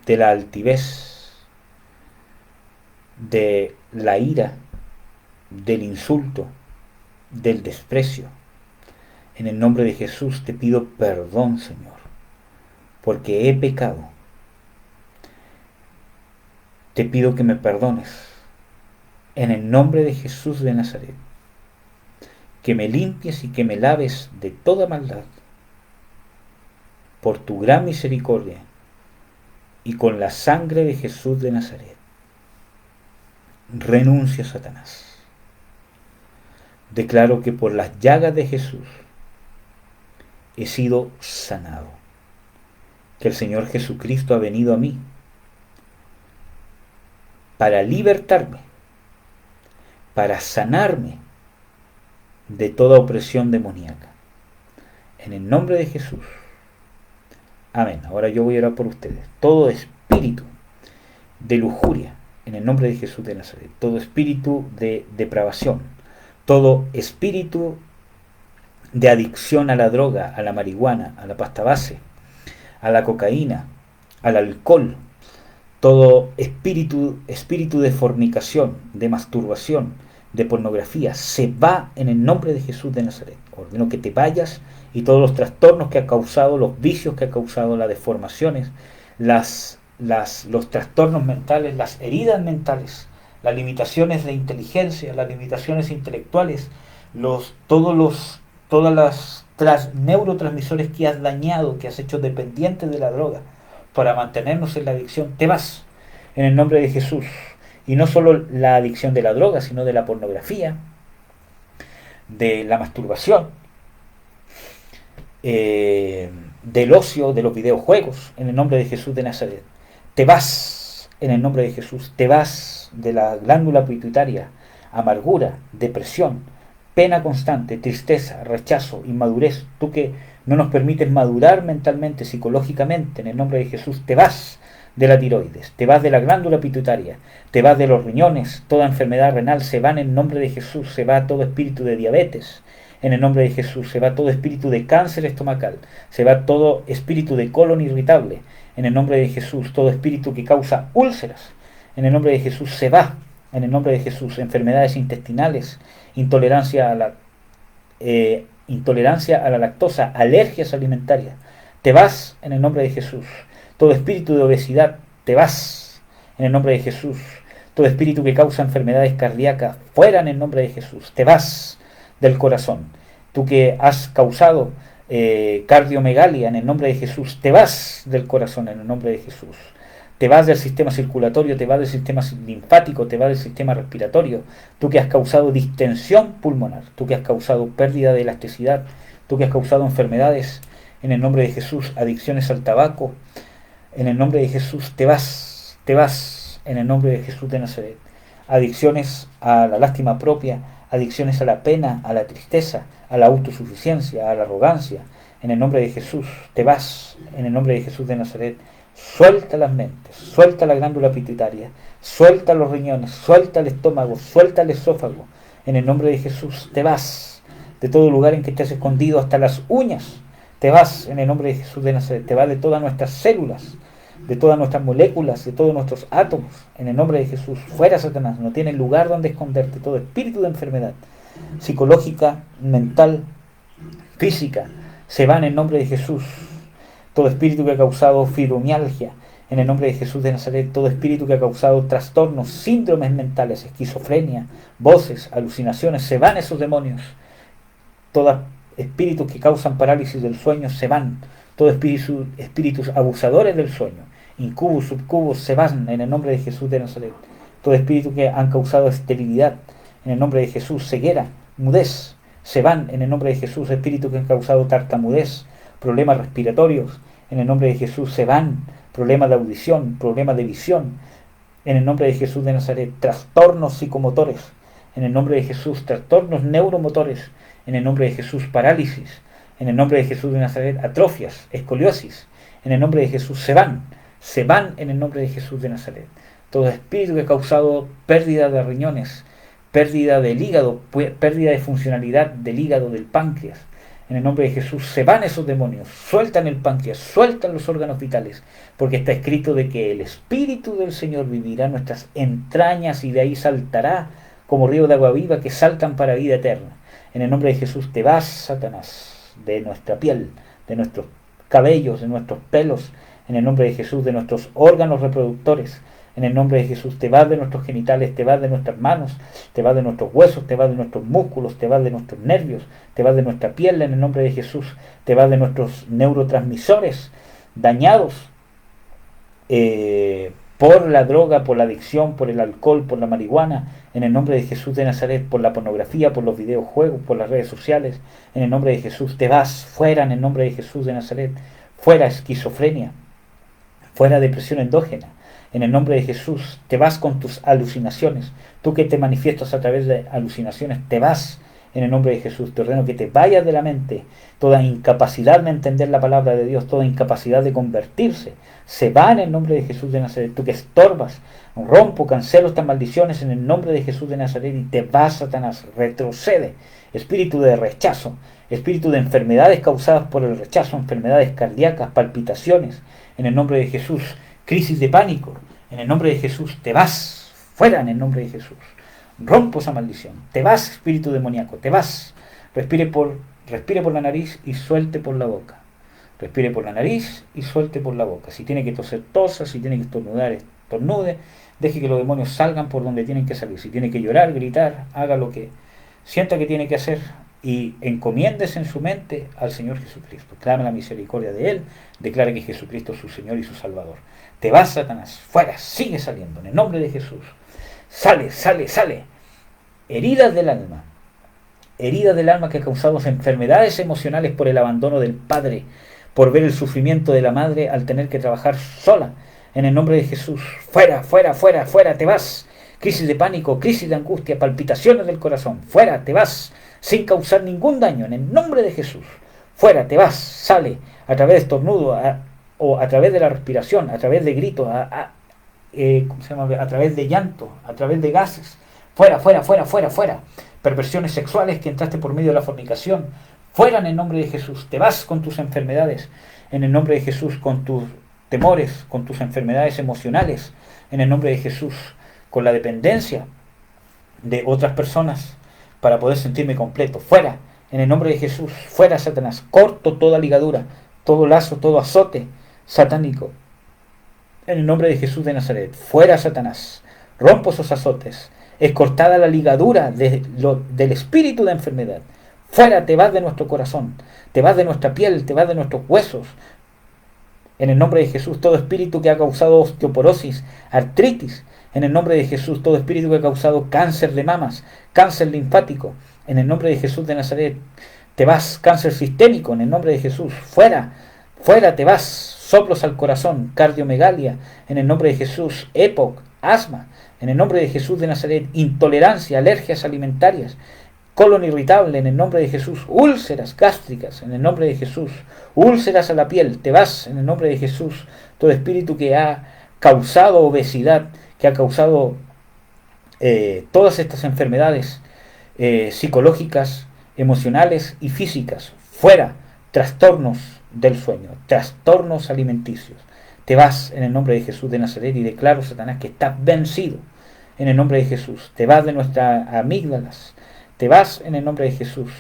de la altivez, de la ira, del insulto, del desprecio. En el nombre de Jesús te pido perdón, Señor, porque he pecado. Te pido que me perdones, en el nombre de Jesús de Nazaret, que me limpies y que me laves de toda maldad, por tu gran misericordia y con la sangre de Jesús de Nazaret. Renuncio a Satanás. Declaro que por las llagas de Jesús he sido sanado, que el Señor Jesucristo ha venido a mí para libertarme, para sanarme de toda opresión demoníaca. En el nombre de Jesús. Amén. Ahora yo voy a orar por ustedes. Todo espíritu de lujuria, en el nombre de Jesús de Nazaret. Todo espíritu de depravación. Todo espíritu de adicción a la droga, a la marihuana, a la pasta base, a la cocaína, al alcohol. Todo espíritu de fornicación, de masturbación, de pornografía, se va en el nombre de Jesús de Nazaret. Ordeno que te vayas, y todos los trastornos que ha causado, los vicios que ha causado, las deformaciones, los trastornos mentales, las heridas mentales, las limitaciones de inteligencia, las limitaciones intelectuales, todos las neurotransmisores que has dañado, que has hecho dependientes de la droga para mantenernos en la adicción, te vas en el nombre de Jesús. Y no solo la adicción de la droga, sino de la pornografía, de la masturbación, del ocio, de los videojuegos, en el nombre de Jesús de Nazaret. Te vas en el nombre de Jesús. Te vas de la glándula pituitaria, amargura, depresión, pena constante, tristeza, rechazo, inmadurez. Tú que no nos permites madurar mentalmente, psicológicamente, en el nombre de Jesús, te vas de la tiroides, te vas de la glándula pituitaria, te vas de los riñones. Toda enfermedad renal se va en el nombre de Jesús. Se va todo espíritu de diabetes en el nombre de Jesús. Se va todo espíritu de cáncer estomacal, se va todo espíritu de colon irritable en el nombre de Jesús. Todo espíritu que causa úlceras en el nombre de Jesús se va, en el nombre de Jesús. Enfermedades intestinales, intolerancia a la lactosa, alergias alimentarias, te vas en el nombre de Jesús. Todo espíritu de obesidad, te vas en el nombre de Jesús. Todo espíritu que causa enfermedades cardíacas, fuera en el nombre de Jesús, te vas del corazón. Tú que has causado cardiomegalia, en el nombre de Jesús, te vas del corazón en el nombre de Jesús. Te vas del sistema circulatorio, te vas del sistema linfático, te vas del sistema respiratorio. Tú que has causado distensión pulmonar, tú que has causado pérdida de elasticidad, tú que has causado enfermedades, en el nombre de Jesús, adicciones al tabaco, en el nombre de Jesús, te vas, en el nombre de Jesús de Nazaret. Adicciones a la lástima propia, adicciones a la pena, a la tristeza, a la autosuficiencia, a la arrogancia, en el nombre de Jesús, te vas, en el nombre de Jesús de Nazaret. Suelta las mentes, suelta la glándula pituitaria, suelta los riñones, suelta el estómago, suelta el esófago. En el nombre de Jesús te vas de todo lugar en que estés escondido, hasta las uñas. Te vas en el nombre de Jesús de Nazaret. Te vas de todas nuestras células, de todas nuestras moléculas, de todos nuestros átomos. En el nombre de Jesús, fuera Satanás. No tienes lugar donde esconderte. Todo espíritu de enfermedad psicológica, mental, física, se va en el nombre de Jesús. Todo espíritu que ha causado fibromialgia, en el nombre de Jesús de Nazaret. Todo espíritu que ha causado trastornos, síndromes mentales, esquizofrenia, voces, alucinaciones, se van esos demonios. Todos espíritus que causan parálisis del sueño se van. Todos espíritus abusadores del sueño, incubus, subcubus, se van en el nombre de Jesús de Nazaret. Todo espíritu que han causado esterilidad, en el nombre de Jesús, ceguera, mudez, se van en el nombre de Jesús. Espíritus que han causado tartamudez, problemas respiratorios, en el nombre de Jesús se van. Problemas de audición, problemas de visión, en el nombre de Jesús de Nazaret. Trastornos psicomotores, en el nombre de Jesús. Trastornos neuromotores, en el nombre de Jesús. Parálisis, en el nombre de Jesús de Nazaret. Atrofias, escoliosis, en el nombre de Jesús se van en el nombre de Jesús de Nazaret. Todo espíritu que ha causado pérdida de riñones, pérdida del hígado, pérdida de funcionalidad del hígado, del páncreas, en el nombre de Jesús se van esos demonios. Sueltan el páncreas, sueltan los órganos vitales, porque está escrito de que el Espíritu del Señor vivirá en nuestras entrañas y de ahí saltará como río de agua viva que saltan para vida eterna. En el nombre de Jesús te vas, Satanás, de nuestra piel, de nuestros cabellos, de nuestros pelos, en el nombre de Jesús, de nuestros órganos reproductores. En el nombre de Jesús te vas de nuestros genitales, te vas de nuestras manos, te vas de nuestros huesos, te vas de nuestros músculos, te vas de nuestros nervios, te vas de nuestra piel, en el nombre de Jesús, te vas de nuestros neurotransmisores dañados por la droga, por la adicción, por el alcohol, por la marihuana, en el nombre de Jesús de Nazaret, por la pornografía, por los videojuegos, por las redes sociales. En el nombre de Jesús te vas fuera, en el nombre de Jesús de Nazaret. Fuera esquizofrenia, fuera depresión endógena. En el nombre de Jesús te vas con tus alucinaciones. Tú que te manifiestas a través de alucinaciones, te vas en el nombre de Jesús. Te ordeno que te vayas de la mente. Toda incapacidad de entender la palabra de Dios, toda incapacidad de convertirse, se va en el nombre de Jesús de Nazaret. Tú que estorbas, rompo, cancelo estas maldiciones en el nombre de Jesús de Nazaret y te vas, Satanás. Retrocede. Espíritu de rechazo, espíritu de enfermedades causadas por el rechazo, enfermedades cardíacas, palpitaciones, en el nombre de Jesús. Crisis de pánico, en el nombre de Jesús, te vas, fuera en el nombre de Jesús. Rompo esa maldición, te vas, espíritu demoníaco, te vas. Respire por la nariz y suelte por la boca. Respire por la nariz y suelte por la boca. Si tiene que toser, tosa, si tiene que estornudar, estornude. Deje que los demonios salgan por donde tienen que salir. Si tiene que llorar, gritar, haga lo que sienta que tiene que hacer. Y encomiéndese en su mente al Señor Jesucristo. Clame la misericordia de Él. Declare que Jesucristo es su Señor y su Salvador. Te vas, Satanás, fuera, sigue saliendo, en el nombre de Jesús. Sale, sale, sale. Heridas del alma que ha causado enfermedades emocionales por el abandono del padre, por ver el sufrimiento de la madre al tener que trabajar sola. En el nombre de Jesús, fuera, fuera, fuera, fuera, te vas. Crisis de pánico, crisis de angustia, palpitaciones del corazón, fuera, te vas, sin causar ningún daño, en el nombre de Jesús. Fuera, te vas, sale, a través de estornudo, o a través de la respiración, a través de gritos, a través de llanto, a través de gases. Fuera, fuera, fuera, fuera, fuera. Perversiones sexuales que entraste por medio de la fornicación. Fuera en el nombre de Jesús. Te vas con tus enfermedades. En el nombre de Jesús, con tus temores, con tus enfermedades emocionales, en el nombre de Jesús, con la dependencia de otras personas para poder sentirme completo. Fuera, en el nombre de Jesús, fuera Satanás. Corto toda ligadura, todo lazo, todo azote satánico. En el nombre de Jesús de Nazaret, fuera Satanás. Rompo esos azotes. Es cortada la ligadura del espíritu de enfermedad. Fuera, te vas de nuestro corazón, te vas de nuestra piel, te vas de nuestros huesos. En el nombre de Jesús, todo espíritu que ha causado osteoporosis, artritis, en el nombre de Jesús, todo espíritu que ha causado cáncer de mamas, cáncer linfático, en el nombre de Jesús de Nazaret, te vas. Cáncer sistémico, en el nombre de Jesús, fuera, fuera te vas. Soplos al corazón, cardiomegalia, en el nombre de Jesús, EPOC, asma, en el nombre de Jesús de Nazaret, intolerancia, alergias alimentarias, colon irritable, en el nombre de Jesús, úlceras gástricas, en el nombre de Jesús, úlceras a la piel, te vas, en el nombre de Jesús. Todo espíritu que ha causado obesidad, que ha causado todas estas enfermedades psicológicas, emocionales y físicas, fuera. Trastornos del sueño, trastornos alimenticios, te vas en el nombre de Jesús de Nazaret y declaro, Satanás, que estás vencido en el nombre de Jesús. Te vas de nuestras amígdalas, te vas en el nombre de Jesús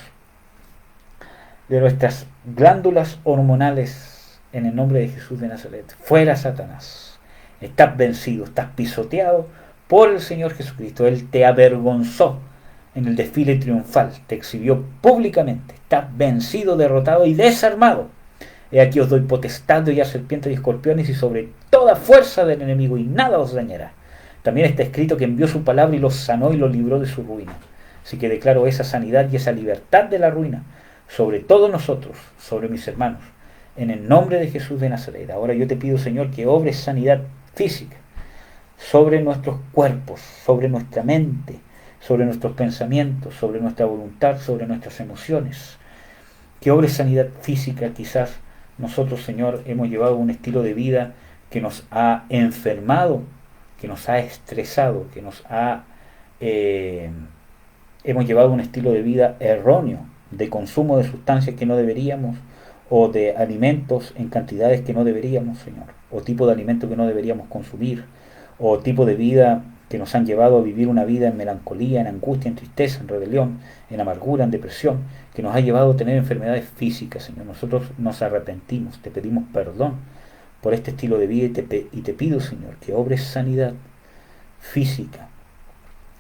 de nuestras glándulas hormonales en el nombre de Jesús de Nazaret. Fuera Satanás, estás vencido, estás pisoteado por el Señor Jesucristo. Él te avergonzó en el desfile triunfal, te exhibió públicamente. Estás vencido, derrotado y desarmado. He aquí os doy potestad de hollar serpientes y escorpiones y sobre toda fuerza del enemigo, y nada os dañará. También está escrito que envió su palabra y los sanó y los libró de su ruina. Así que declaro esa sanidad y esa libertad de la ruina sobre todos nosotros, sobre mis hermanos, en el nombre de Jesús de Nazaret. Ahora yo te pido, Señor, que obres sanidad física sobre nuestros cuerpos, sobre nuestra mente, sobre nuestros pensamientos, sobre nuestra voluntad, sobre nuestras emociones. Que obres sanidad física. Quizás nosotros, Señor, hemos llevado un estilo de vida que nos ha enfermado, que nos ha estresado, que nos ha... hemos llevado un estilo de vida erróneo, de consumo de sustancias que no deberíamos, o de alimentos en cantidades que no deberíamos, Señor, o tipo de alimentos que no deberíamos consumir, o tipo de vida que nos han llevado a vivir una vida en melancolía, en angustia, en tristeza, en rebelión, en amargura, en depresión, que nos ha llevado a tener enfermedades físicas, Señor. Nosotros nos arrepentimos, te pedimos perdón por este estilo de vida y te pido, Señor, que obres sanidad física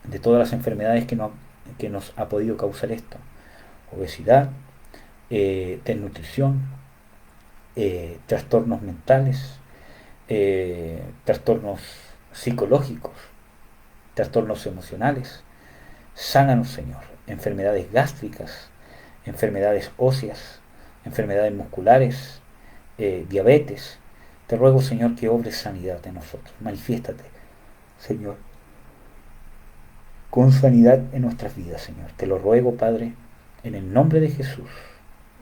de todas las enfermedades que nos ha podido causar esto. Obesidad, desnutrición, trastornos mentales, trastornos psicológicos, trastornos emocionales. Sánanos, Señor. Enfermedades gástricas, enfermedades óseas, enfermedades musculares, diabetes. Te ruego, Señor, que obres sanidad en nosotros. Manifiéstate, Señor, con sanidad en nuestras vidas, Señor. Te lo ruego, Padre, en el nombre de Jesús.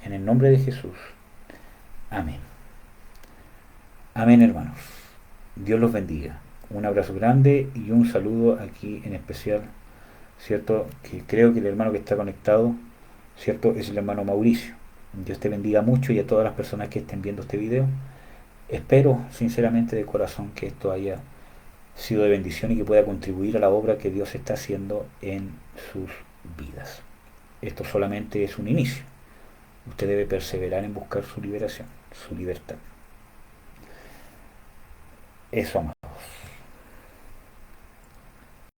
En el nombre de Jesús. Amén. Amén, hermanos. Dios los bendiga. Un abrazo grande y un saludo aquí en especial, ¿cierto? Que creo que el hermano que está conectado, ¿cierto? Es el hermano Mauricio. Dios te bendiga mucho, y a todas las personas que estén viendo este video. Espero sinceramente de corazón que esto haya sido de bendición y que pueda contribuir a la obra que Dios está haciendo en sus vidas. Esto solamente es un inicio. Usted debe perseverar en buscar su liberación, su libertad. Eso, amados.